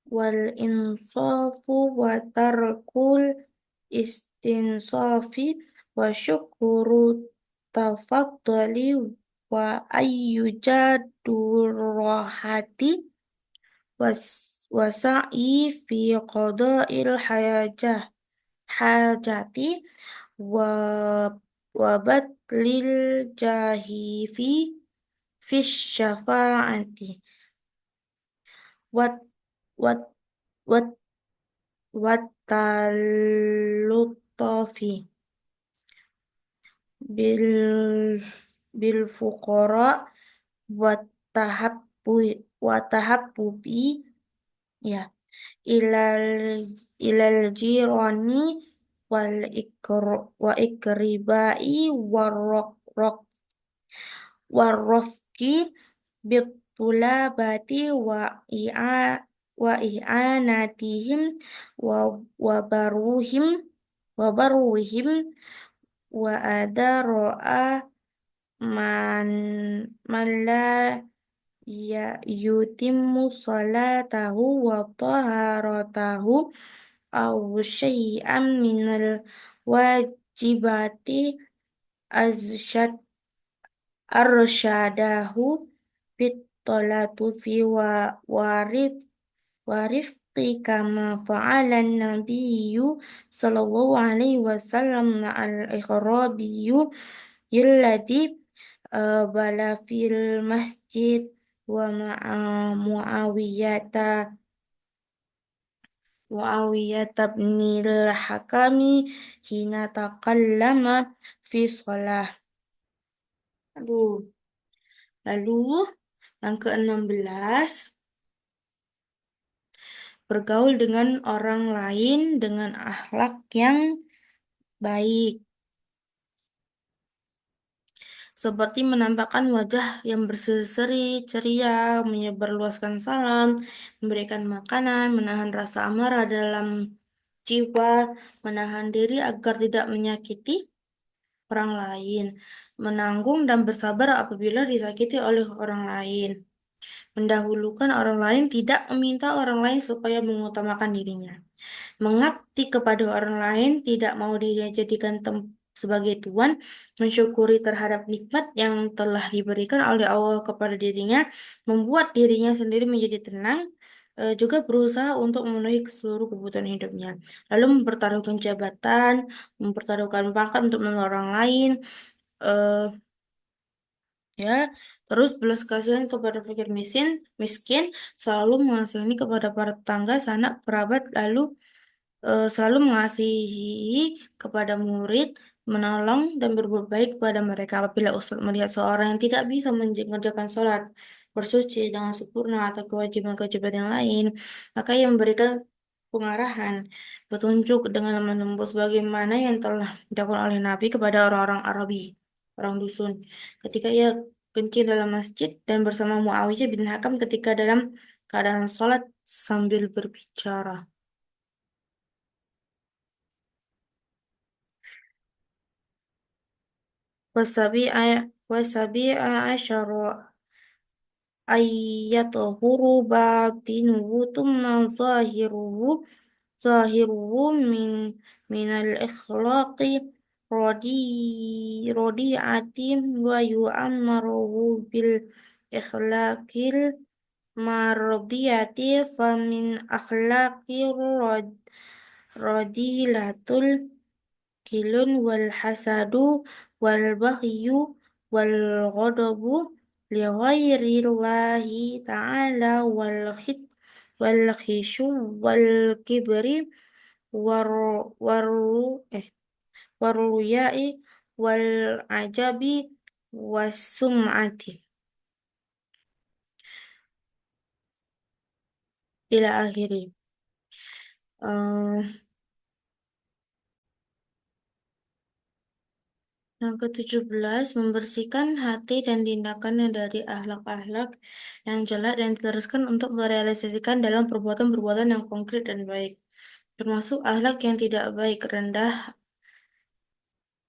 wal insafu wa tarkul istinsafi wa syukuru tafaddali wa ayyujadurrahati wasa'i fi qada'il hajati wa badlil jahi fi syafa'ati wat wat wat wat taluttafi bil bil fuqara wat tahabbu wa tahabbubi ya ilal jirani wa ikribai warrafqi bitulabati wa i'anatihim wa baruhim wa baruhim wa adara'a man la yutimmu salatahu wa taharatahu aw syai'an minal wajibati azshad arsyadahu bitolatufi warifqi kama fa'alan nabiyyu sallallahu alaihi wasallam al-ikhrabiyyu yalladhi bala fil masjid wa ma'a Muawiyata bin al-Hakami hina taqallama fi shalah. Aduh. Lalu yang ke-16, bergaul dengan orang lain dengan akhlak yang baik, seperti menampakkan wajah yang berseri ceria, menyebarluaskan salam, memberikan makanan, menahan rasa amarah dalam jiwa, menahan diri agar tidak menyakiti orang lain, menanggung dan bersabar apabila disakiti oleh orang lain, mendahulukan orang lain, tidak meminta orang lain supaya mengutamakan dirinya, mengabdi kepada orang lain, tidak mau dirinya jadikan sebagai tuan, mensyukuri terhadap nikmat yang telah diberikan oleh Allah kepada dirinya, membuat dirinya sendiri menjadi tenang, juga berusaha untuk memenuhi seluruh kebutuhan hidupnya, lalu mempertaruhkan jabatan, mempertaruhkan pangkat untuk menolong orang lain, eh, ya, terus belas kasihan kepada fakir miskin, selalu mengasihani kepada para tetangga, sanak, kerabat, lalu selalu mengasihi kepada murid, menolong dan berbuat baik kepada mereka. Apabila ustadz melihat seorang yang tidak bisa mengerjakan sholat, bersuci dengan sempurna atau kewajiban-kewajiban yang lain, maka ia memberikan pengarahan, petunjuk dengan menembus bagaimana yang telah dilakukan oleh Nabi kepada orang-orang Arabi, orang dusun. Ketika ia kencing dalam masjid dan bersama Muawiyah bin Hakam ketika dalam keadaan sholat sambil berbicara. Wasabi'a asyara ayyatuhuru batinuhu tumma zahiruhu minal ikhlaqi rodi'atim wa yu'ammaruhu bil ikhlaqil mardiyati famin akhlaqir rodilatul kilun wal hasadu wal baghyu wal ghadabu lighairillahi ta'ala wal khisyu wal kibri war waru waruyai wal ajabi wasum'ati ila akhiri. Eh, yang ke-17, membersihkan hati dan tindakannya dari akhlak-akhlak yang jelek dan diteruskan untuk merealisasikan dalam perbuatan-perbuatan yang konkret dan baik. Termasuk akhlak yang tidak baik rendah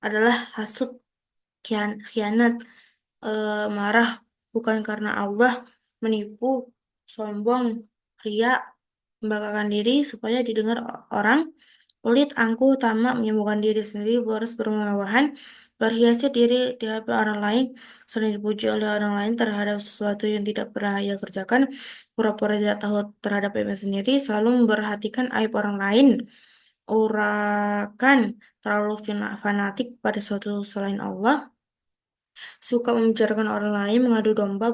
adalah hasut, khianat, marah bukan karena Allah, menipu, sombong, ria, membanggakan diri supaya didengar orang, pelit, angkuh, tamak, menyembuhkan diri sendiri, boros, bermewah-mewahan, berhiasnya diri di hadapan orang lain, sering dipuji oleh orang lain terhadap sesuatu yang tidak pernah ia kerjakan, pura-pura tidak tahu terhadap dirinya sendiri, selalu memperhatikan aib orang lain, urakan, terlalu fanatik pada suatu selain Allah, suka membicarakan orang lain, mengadu domba,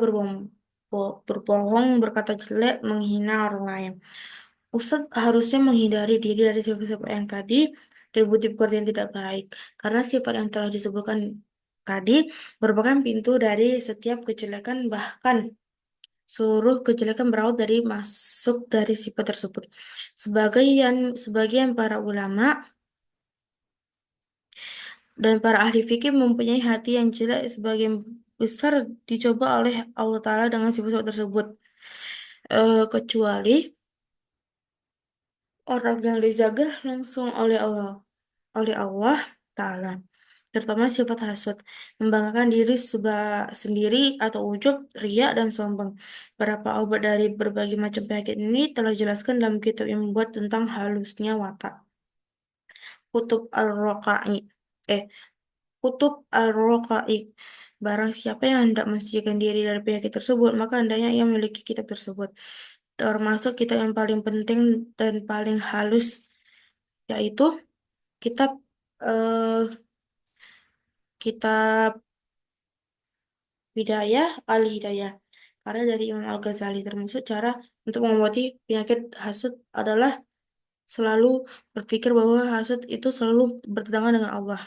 berbohong, berkata jelek, menghina orang lain. Ustadz harusnya menghindari diri dari sifat-sifat yang tadi dan bukti-bukti yang tidak baik. Karena sifat yang telah disebutkan tadi merupakan pintu dari setiap kejelekan, bahkan seluruh kejelekan berawal dari masuk dari sifat tersebut. Sebagian para ulama dan para ahli fikih mempunyai hati yang jelek sebagian besar dicoba oleh Allah Ta'ala dengan sifat-sifat tersebut. Kecuali orang yang dijaga langsung oleh Allah Ta'ala. Terutama sifat hasud, membanggakan diri sendiri atau ujub, ria, dan sombong. Beberapa obat dari berbagai macam penyakit ini telah dijelaskan dalam kitab yang membuat tentang halusnya watak. Kutub Al-Rokai. Eh, Kutub Al-Rokai. Barang siapa yang hendak mensucikan diri dari penyakit tersebut, maka hendaknya ia memiliki kitab tersebut. Termasuk kitab yang paling penting dan paling halus, yaitu kitab eh, kitab Hidayah Al-Hidayah. Karena dari Imam Al-Ghazali termasuk cara untuk mengobati penyakit hasud adalah selalu berpikir bahwa hasud itu selalu bertentangan dengan Allah.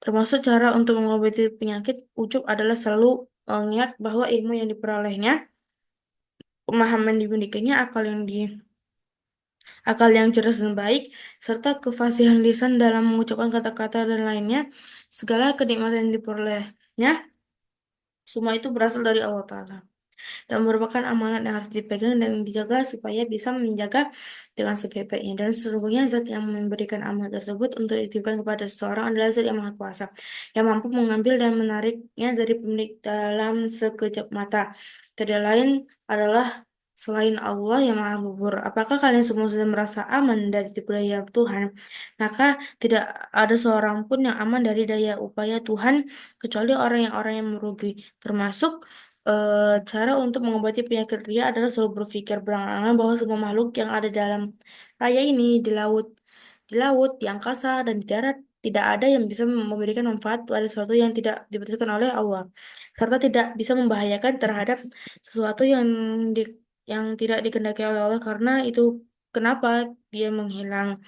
Termasuk cara untuk mengobati penyakit ujub adalah selalu mengingat bahwa ilmu yang diperolehnya, pemahaman yang dimilikinya, akal yang cerdas dan baik, serta kefasihan lisan dalam mengucapkan kata-kata dan lainnya, segala kenikmatan yang diperolehnya, semua itu berasal dari Allah Ta'ala dan merupakan amanat yang harus dipegang dan dijaga supaya bisa menjaga dengan sebaik-baiknya. Dan sesungguhnya zat yang memberikan amanat tersebut untuk dititipkan kepada seseorang adalah zat yang maha kuasa, yang mampu mengambil dan menariknya dari pemilik dalam sekejap mata. Tidak lain adalah selain Allah yang maha luhur. Apakah kalian semua sudah merasa aman dari tipu daya Tuhan? Maka tidak ada seorang pun yang aman dari daya upaya Tuhan kecuali orang yang merugi, termasuk cara untuk mengobati penyakit ria adalah selalu berpikir berangan-angan bahwa semua makhluk yang ada dalam raya ini, di angkasa, dan di darat, tidak ada yang bisa memberikan manfaat pada sesuatu yang tidak diputuskan oleh Allah, serta tidak bisa membahayakan terhadap sesuatu di, yang tidak dikehendaki oleh Allah, karena itu kenapa dia menghilang,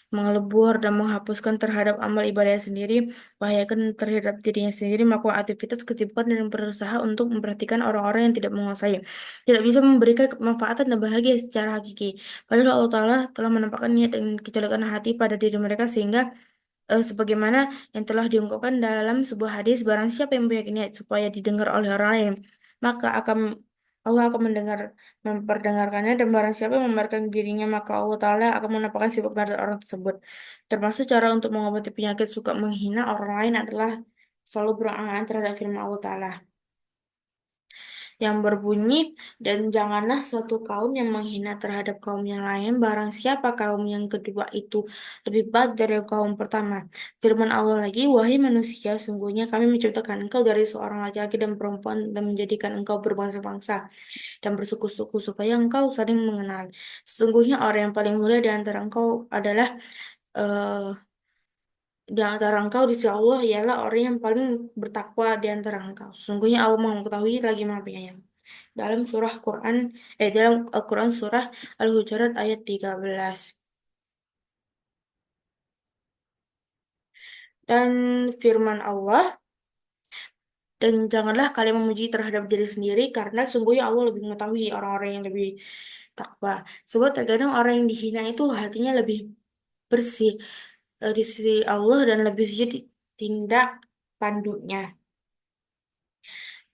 mengelebur dan menghapuskan terhadap amal ibadah sendiri, bahayakan terhadap dirinya sendiri, melakukan aktivitas kesibukan dan berusaha untuk memperhatikan orang-orang yang tidak menguasai, tidak bisa memberikan kemanfaatan dan bahagia secara hakiki. Padahal Allah Ta'ala telah menampakkan niat dan kejelekan hati pada diri mereka sehingga sebagaimana yang telah diungkapkan dalam sebuah hadis, barang siapa yang mempunyai niat supaya didengar oleh orang lain, maka Allah akan memperdengarkannya, dan barang siapa yang membiarkan dirinya, maka Allah Ta'ala akan menampakkan sifat pada orang tersebut. Termasuk cara untuk mengobati penyakit suka menghina orang lain adalah selalu berangan terhadap firman Allah Ta'ala yang berbunyi, dan janganlah suatu kaum yang menghina terhadap kaum yang lain, barang siapa kaum yang kedua itu lebih baik dari kaum pertama. Firman Allah lagi, wahai manusia, sungguhnya kami menciptakan engkau dari seorang laki-laki dan perempuan dan menjadikan engkau berbangsa-bangsa dan bersuku-suku supaya engkau saling mengenal. Sesungguhnya orang yang paling mulia di antara engkau adalah eh, di antara engkau di sisi Allah ialah orang yang paling bertakwa di antara engkau. Sesungguhnya Allah Maha mengetahui lagi Maha penyayang. Dalam Al-Quran surah Al-Hujurat ayat 13. Dan firman Allah, dan janganlah kalian memuji terhadap diri sendiri karena sungguhnya Allah lebih mengetahui orang-orang yang lebih takwa. Sebab terkadang orang yang dihina itu hatinya lebih bersih di sisi Allah dan lebih suci tindak tanduknya.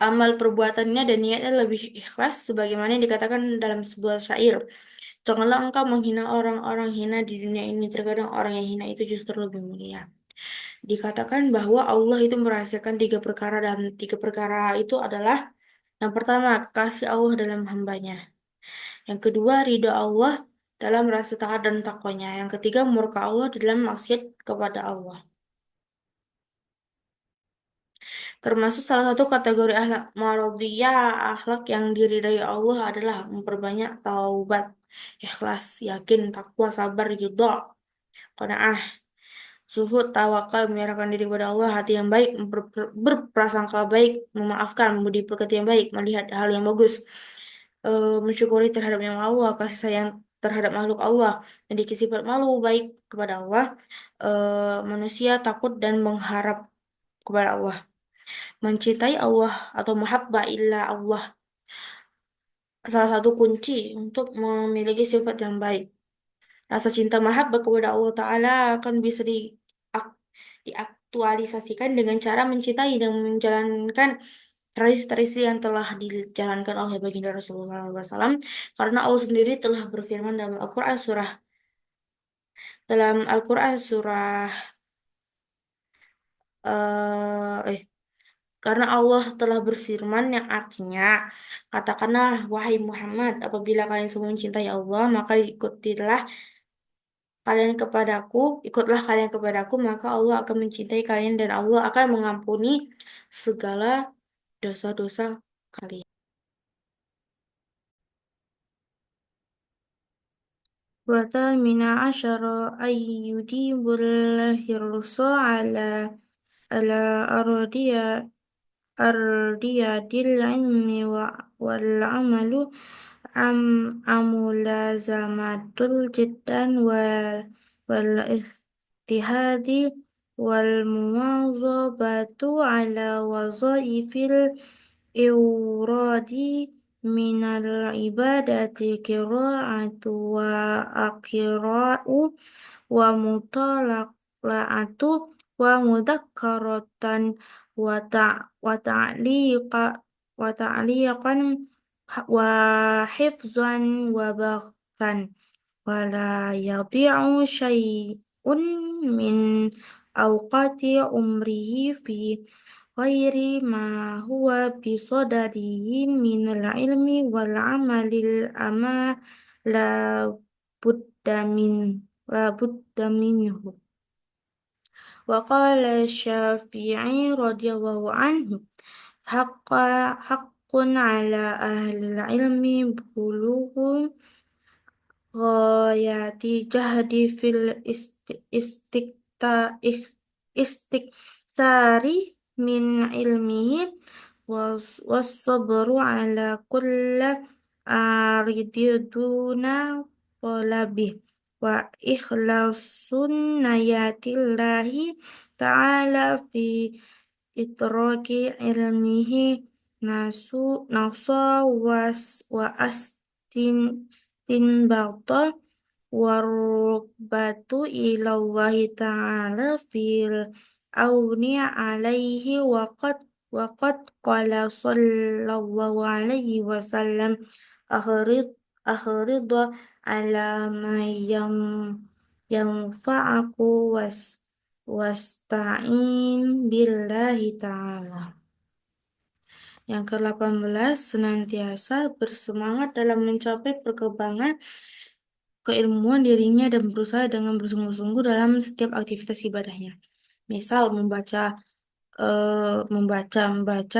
Amal perbuatannya dan niatnya lebih ikhlas sebagaimana yang dikatakan dalam sebuah syair. Janganlah engkau menghina orang-orang hina di dunia ini. Terkadang orang yang hina itu justru lebih mulia. Dikatakan bahwa Allah itu merahasiakan tiga perkara dan tiga perkara itu adalah yang pertama, kekasih Allah dalam hambanya. Yang kedua, ridha Allah dalam rasa taat dan takwanya. Yang ketiga, murka Allah di dalam maksiat kepada Allah. Termasuk salah satu kategori akhlak marodiyah, akhlak yang diridai Allah adalah memperbanyak taubat, ikhlas, yakin, takwa, sabar, ridha, qanaah, zuhud, tawakal, menyerahkan diri kepada Allah, hati yang baik, berprasangka baik, memaafkan, membudi pekerti yang baik, melihat hal yang bagus, mensyukuri terhadap yang Allah, kasih sayang terhadap makhluk Allah, dan sifat malu baik kepada Allah, manusia takut dan mengharap kepada Allah. Mencintai Allah atau mahabbah illa Allah salah satu kunci untuk memiliki sifat yang baik. Rasa cinta mahabbah kepada Allah Ta'ala akan bisa diaktualisasikan dengan cara mencintai dan menjalankan tradisi-tradisi yang telah dijalankan oleh baginda Rasulullah SAW. Karena Allah sendiri telah berfirman dalam Al-Quran surah eh karena Allah telah berfirman yang artinya, katakanlah, wahai Muhammad, apabila kalian semua mencintai Allah, maka ikutlah kalian kepadaku, maka Allah akan mencintai kalian dan Allah akan mengampuni segala dosa-dosa kalian. Watamina asyara ayyudibul hirsa ala ardiya ardiyadil ilmi wal amalu amulazamatul jiddan wal ihtihadi wal muwazabatu ala wazaifil iwradi minal ibadati qira'atu wa aqira'u wa mutalaqatu wa mudakkaratan wa ta'liqa wa ta'liqan wa hifzan wa baghtan wala yadhi'u syai'un min awqati umrihi fi ghairi ma huwa bisadadihi minal ilmi wal amalil ama la budda min la budda minhu. Wa qala Syafi'i radhiyallahu anhu haqqun ala ahli ilmi bulughum ghayati jahdi fil istiktari min ilmihi was sabru ala kulli ariduna talabi wa ikhlasun nayatillahi ta'ala fi itraki ilmihi nasa wa astin tinbata warubatu ilallahi ta'ala fil awni alaihi waqad qala sallallahu alaihi wasallam akhrid akhrid ala ma yanfa'aku wasta'in billahi ta'ala. Yang ke-18, senantiasa bersemangat dalam mencapai perkembangan keilmuan dirinya dan berusaha dengan bersungguh-sungguh dalam setiap aktivitas ibadahnya. Misal membaca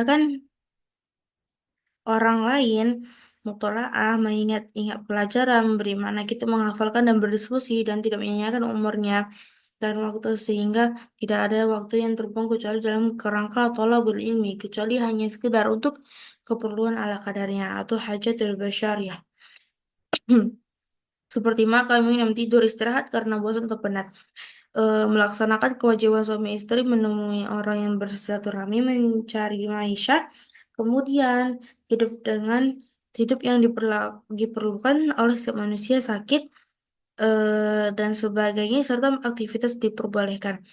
kan orang lain, mutolaah, mengingat-ingat pelajaran, memberi makna kita menghafalkan dan berdiskusi dan tidak menyanyiakan umurnya dan waktu sehingga tidak ada waktu yang terbuang kecuali dalam kerangka thalabul ilmi kecuali hanya sekedar untuk keperluan ala kadarnya atau hajatul basyariyah. Seperti makan, minum, tidur, istirahat karena bosan atau penat. Melaksanakan kewajiban suami istri menemui orang yang bersilaturahmi mencari maisha, kemudian hidup dengan hidup yang diperlukan oleh setiap manusia sakit dan sebagainya serta aktivitas diperbolehkan.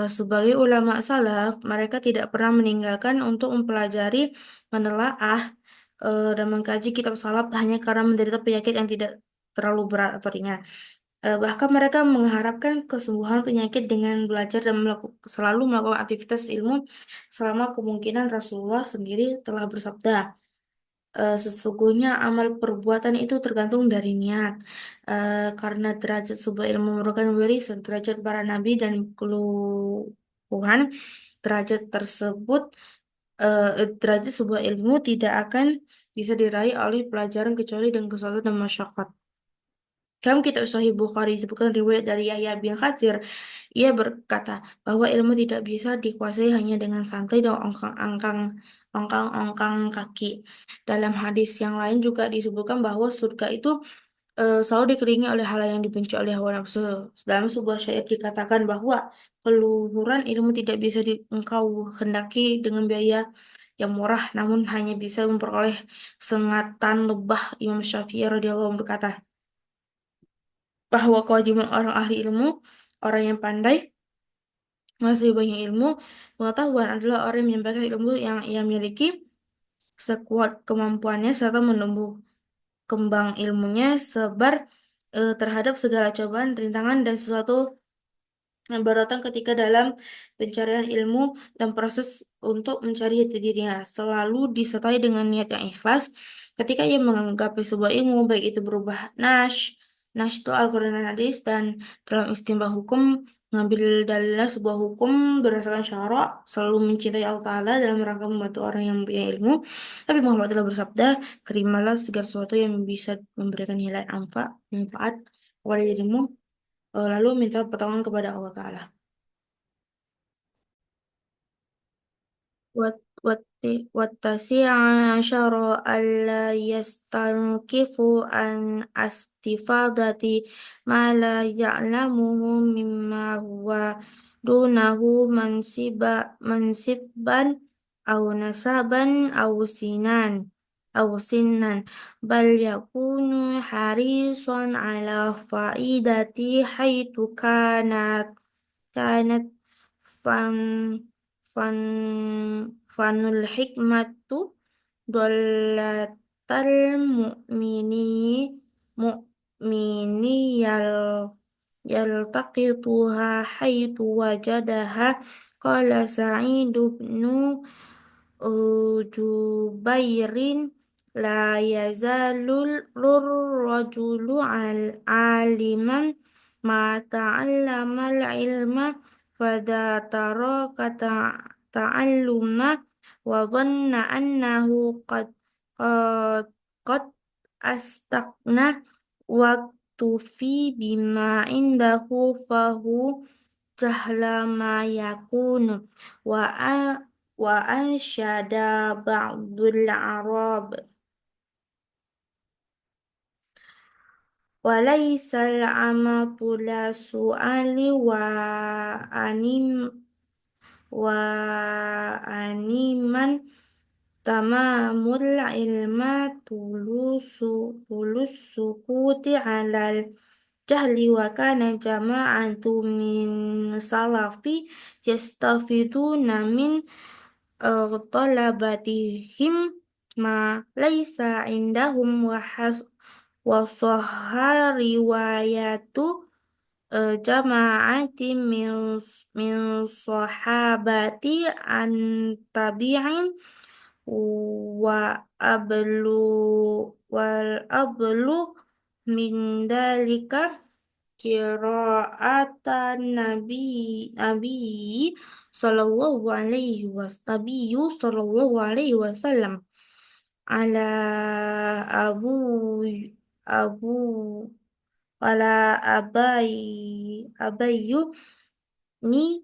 Sebagai ulama salaf, mereka tidak pernah meninggalkan untuk mempelajari, menelaah, dan mengkaji kitab salaf hanya karena menderita penyakit yang tidak terlalu berat atau ringan. Bahkan mereka mengharapkan kesembuhan penyakit dengan belajar dan selalu melakukan aktivitas ilmu selama kemungkinan Rasulullah sendiri telah bersabda, sesungguhnya amal perbuatan itu tergantung dari niat. Karena derajat sebuah ilmu merupakan warisan derajat para nabi dan keluhan derajat tersebut, derajat sebuah ilmu tidak akan bisa diraih oleh pelajaran kecuali dengan kesulitan dan masyaqqat. Dalam kitab Sahih Bukhari disebutkan riwayat dari Yahya bin Katsir, ia berkata bahwa ilmu tidak bisa dikuasai hanya dengan santai dan ongkang-ongkang kaki. Dalam hadis yang lain juga disebutkan bahwa surga itu selalu dikelilingi oleh hal yang dibenci oleh hawa nafsu. Dalam sebuah syair dikatakan bahwa keluhuran ilmu tidak bisa engkau hendaki dengan biaya yang murah, namun hanya bisa memperoleh sengatan lebah. Imam Syafi'i radhiyallahu anhu berkata bahwa kewajiban orang ahli ilmu, orang yang pandai, masih banyak ilmu, pengetahuan adalah orang yang menyampaikan ilmu yang ia miliki sekuat kemampuannya serta menumbuh kembang ilmunya sebar terhadap segala cobaan, rintangan, dan sesuatu yang berdatang ketika dalam pencarian ilmu dan proses untuk mencari jati dirinya selalu disertai dengan niat yang ikhlas ketika ia menggapai sebuah ilmu baik itu berubah nash itu Al-Quran dan hadis dan dalam istinbah hukum mengambil dalil sebuah hukum berdasarkan syarak selalu mencintai Allah Ta'ala dalam rangka membantu orang yang punya ilmu. Tapi Muhammad telah bersabda, terimalah segala sesuatu yang bisa memberikan nilai manfaat kepada dirimu, lalu minta pertolongan kepada Allah Ta'ala. والتاسع عشر ألا يستنكفوا عن استفادة ما لا يعلمه مما هو دونه منصبا أو نسبا أو سنا بل يكون حريصا على فائدة حيث كانت fan fan fanul hikmatu dolatal mu'mini yaltaqituha haitsu wajadaha qala Sa'id bin Jubairin la yazalul rajulu aliman ma ta'allamal ilma fada taraka ta'alluma wa dhanna annahu qad qad astaqna waktufi bima indahu fahu jahla ma yakunu wa wa ansyada ba'dul arab walaisal amatu la su'ali wa animan tamamul ilma tulus sukuti alal jahli wa kana jama'atu min salafi yastafiduna min talabatihim ma laisa indahum wa sahha riwayatu jama'ati min sahabati an tabi'in wa ablu min dalika qira'atan nabi sallallahu alaihi wasallam ala abu Wala abai abayu ni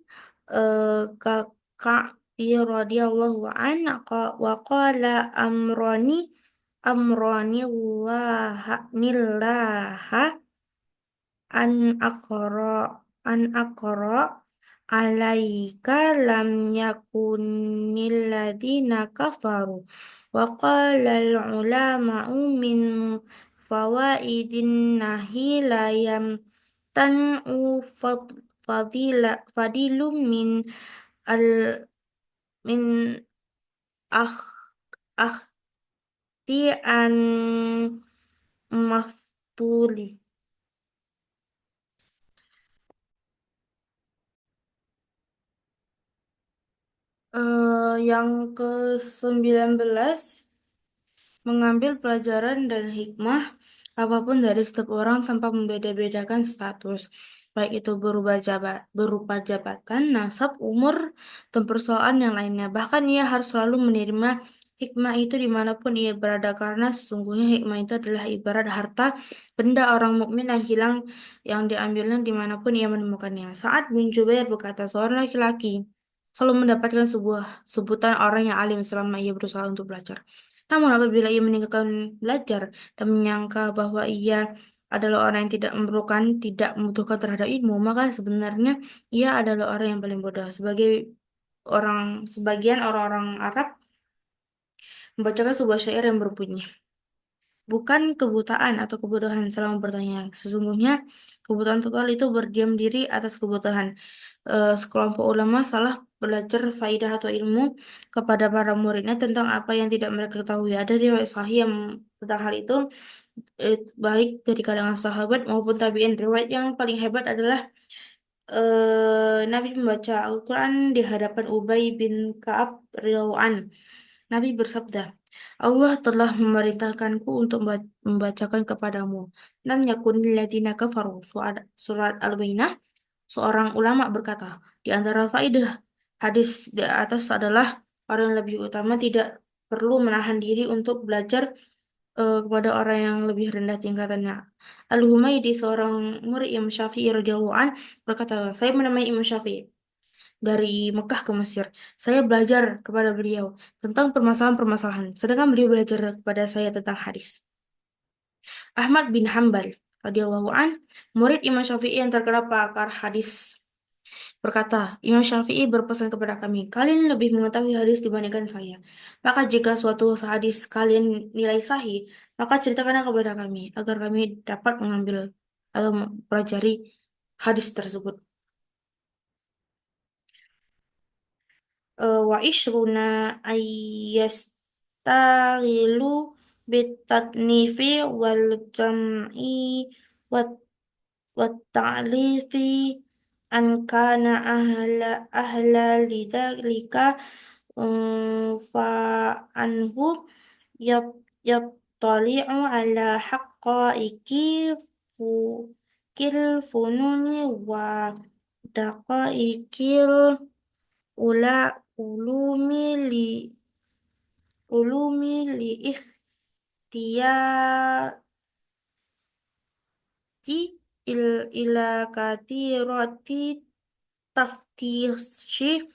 kakak radhiyallahu an wa qala amrani nillaha an aqra alaika lam yakunil ladina kafaru wa qala al ulama'u min fawaidin nahi layam tan'u fadilum al min akh akhti an maftuli. Yang ke-19, mengambil pelajaran dan hikmah apapun dari setiap orang tanpa membeda-bedakan status, baik itu berupa jabatan, nasab, umur, dan persoalan yang lainnya. Bahkan ia harus selalu menerima hikmah itu dimanapun ia berada, karena sesungguhnya hikmah itu adalah ibarat harta benda orang mukmin yang hilang, yang diambilnya dimanapun ia menemukannya. Sa'ad bin Jubair berkata, seorang laki-laki selalu mendapatkan sebuah sebutan orang yang alim selama ia berusaha untuk belajar. Namun apabila ia meninggalkan belajar dan menyangka bahwa ia adalah orang yang tidak membutuhkan terhadap ilmu, maka sebenarnya ia adalah orang yang paling bodoh. Sebagian orang-orang Arab membacakan sebuah syair yang berbunyi, bukan kebutaan atau kebodohan selama bertanya. Sesungguhnya kebutaan total itu berdiam diri atas kebutuhan. Sekelompok ulama salah belajar faidah atau ilmu kepada para muridnya tentang apa yang tidak mereka ketahui. Ada riwayat sahih yang tentang hal itu, baik dari kalangan sahabat maupun tabi'in. Riwayat yang paling hebat adalah Nabi membaca Al-Quran di hadapan Ubay bin Ka'ab radhiyallahu an. Nabi bersabda, Allah telah memerintahkanku untuk membacakan kepadamu. Lam yakunil ladzina kafaru. Surat Al-Baqarah. Seorang ulama berkata, di antara faedah hadis di atas adalah orang yang lebih utama tidak perlu menahan diri untuk belajar kepada orang yang lebih rendah tingkatannya. Al-Humaydi, seorang murid Imam Syafi'i radhiyallahu an, berkata, saya menemui Imam Syafi'i dari Mekah ke Mesir. Saya belajar kepada beliau tentang permasalahan-permasalahan, sedangkan beliau belajar kepada saya tentang hadis. Ahmad bin Hambal radhiyallahu an, murid Imam Syafi'i yang terkenal pakar hadis, berkata, Imam Syafi'i berpesan kepada kami, kalian lebih mengetahui hadis dibandingkan saya. Maka jika suatu hadis kalian nilai sahih, maka ceritakanlah kepada kami, agar kami dapat mengambil atau mempelajari hadis tersebut. Wa ishruna ayyastaghilu bitatnifi wal jam'i wat wat ta'lifi an kana ahla lidzalika fa anhu yattali'u ala haqqaiqi fu kil fununi wa daqaiqil ula ulumi li ikhtiyati il ila katirati taftishi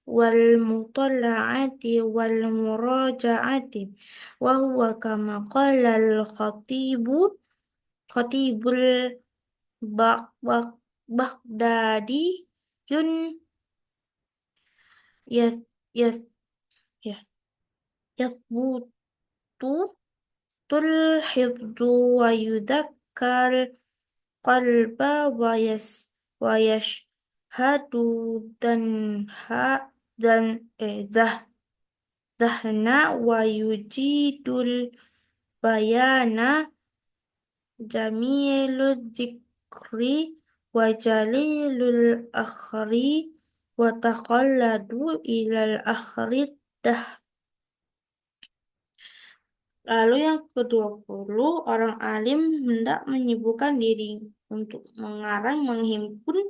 wal mutalaati wal murajaati wa huwa kama qala al khatibul Baghdadi yun ya ya ya yathbutu tul hifdzu wa yudzakkal qalba wa yashhadu dan ha dan zah zahna wa yujidul bayana jamilul dzikri wa jalilul akhri wa taqalladu ilal akhri dah. Lalu yang ke-20, orang alim hendak menyibukkan diri untuk mengarang, menghimpun,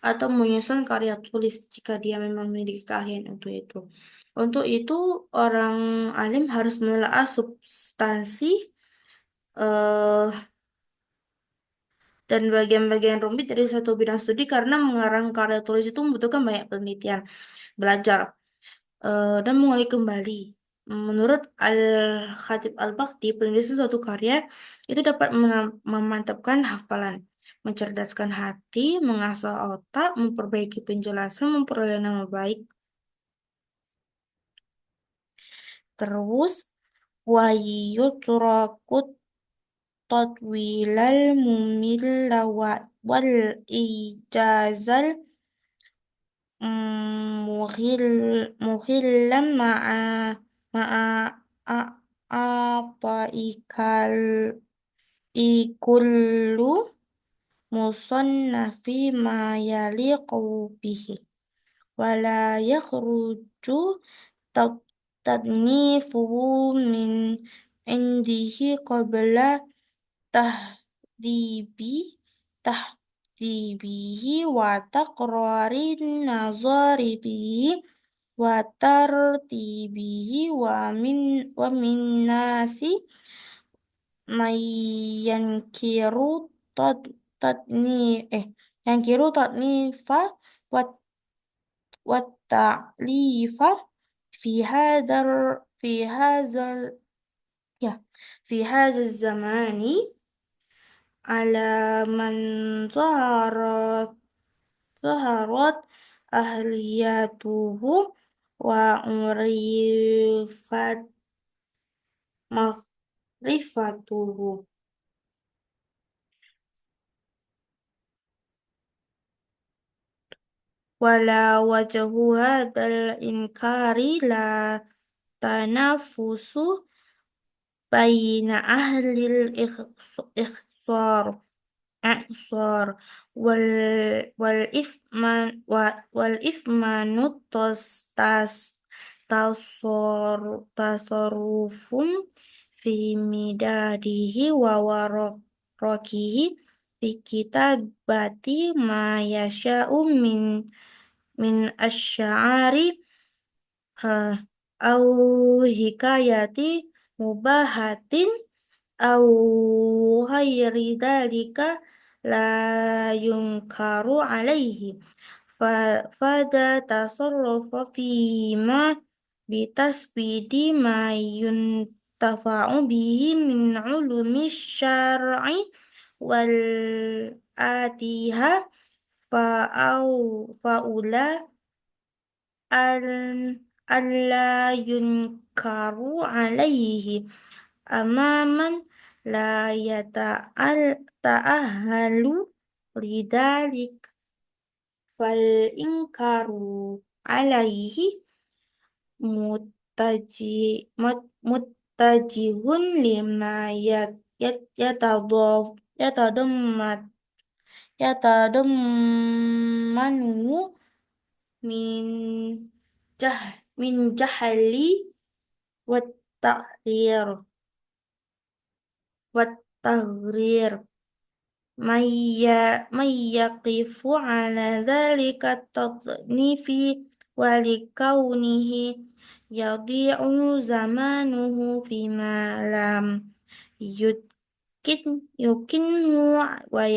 atau menyusun karya tulis jika dia memang memiliki keahlian untuk itu. Untuk itu, orang alim harus menelaah substansi eh, dan bagian-bagian rumit dari satu bidang studi karena mengarang karya tulis itu membutuhkan banyak penelitian, belajar, dan mengulik kembali. Menurut Al-Khatib Al-Bakti, penulisan suatu karya itu dapat memantapkan hafalan, mencerdaskan hati, mengasah otak, memperbaiki penjelasan, memperoleh nama baik. Terus, wa yutrakut tatwilal mumilla wal ijazal muhil muhillam ma'a a- ikal ikullu musannafi ma yaliqu bihi wala yakhruju tat- tadnifuhu min indihi qabla tahdibi tahdibihi wa taqrarin nazari bihi wa tartibihi wa min nasi mayyankiru tad tadni yankiru tadnifa wa wa ta'lifa fi hadar fi hadzal ya fi hadzal zamani ala man zaharat zaharat ahliyatuhu wa urifat makrifatuhu wala wajhu hadzal inkari la tanafusu baina ahlil ikhsar Aksor wal ifman wal ifmanu tasarrufum fi midadihi wa warokihi fi kitabati ma yasha'u min asy'ari eh, au hikayati mubahatin au ghairi dzalika la yunkaru alaihi fa fada tasarrufa fima bitasbidi ma yuntafa'u bihi min ulumi syar'i wal atiha faula al alla yunkaru alaihi amaman la ta'ahhalu lidalik fal inkaru alaihi muttaji muttajihun lima yatadammat yatadammanu min min jahli wat ta'rir wat taghrir mayyaqifu ala dhalika tadnifi walikaunihi yadi'u zamanuhu fima lam yukin yukinhu wa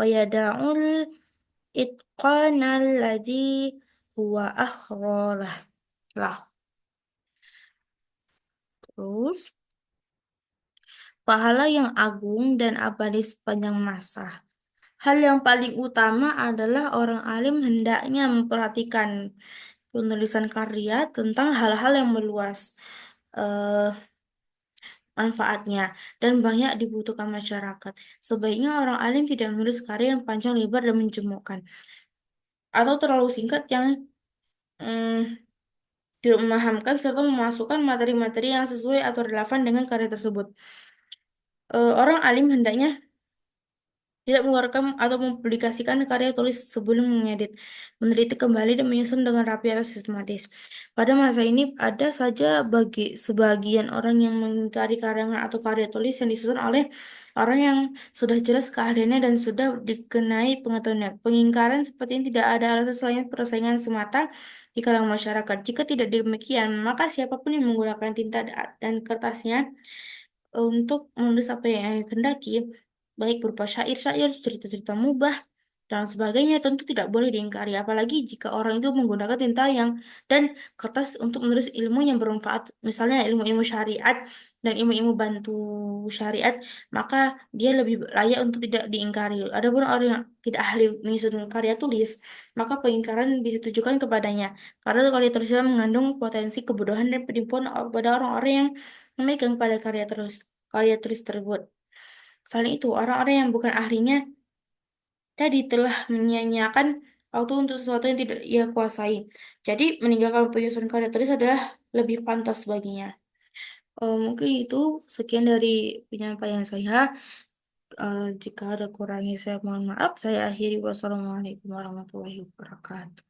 yada'ul itqana alladhi huwa akhralah lah. Terus pahala yang agung dan abadi sepanjang masa. Hal yang paling utama adalah orang alim hendaknya memperhatikan penulisan karya tentang hal-hal yang meluas eh, manfaatnya dan banyak dibutuhkan masyarakat. Sebaiknya orang alim tidak menulis karya yang panjang lebar dan menjemukan atau terlalu singkat yang tidak memahamkan serta memasukkan materi-materi yang sesuai atau relevan dengan karya tersebut. Orang alim hendaknya tidak mengeluarkan atau mempublikasikan karya tulis sebelum mengedit, meneliti kembali dan menyusun dengan rapi atau sistematis. Pada masa ini ada saja sebagian orang yang mengingkari karangan atau karya tulis yang disusun oleh orang yang sudah jelas keahliannya dan sudah dikenai pengetahuannya. Pengingkaran seperti ini tidak ada alasan selain persaingan semata di kalangan masyarakat. Jika tidak demikian, maka siapapun yang menggunakan tinta dan kertasnya untuk menulis apa yang ia kehendaki baik berupa syair-syair, cerita-cerita mubah, dan sebagainya tentu tidak boleh diingkari. Apalagi jika orang itu menggunakan tinta yang dan kertas untuk menulis ilmu yang bermanfaat, misalnya ilmu-ilmu syariat dan ilmu-ilmu bantu syariat, maka dia lebih layak untuk tidak diingkari. Adapun orang yang tidak ahli menyusun karya tulis, maka pengingkaran bisa ditujukan kepadanya. Karena karya tulisnya mengandung potensi kebodohan dan penipuan pada orang-orang yang memegang pada karya tulis tersebut. Selain itu, orang-orang yang bukan ahlinya tadi telah menyia-nyiakan waktu untuk sesuatu yang tidak ia kuasai. Jadi, meninggalkan penyusunan karya tulis adalah lebih pantas baginya. Mungkin itu sekian dari penyampaian saya. Jika ada kurangnya, saya mohon maaf. Saya akhiri. Wassalamualaikum warahmatullahi wabarakatuh.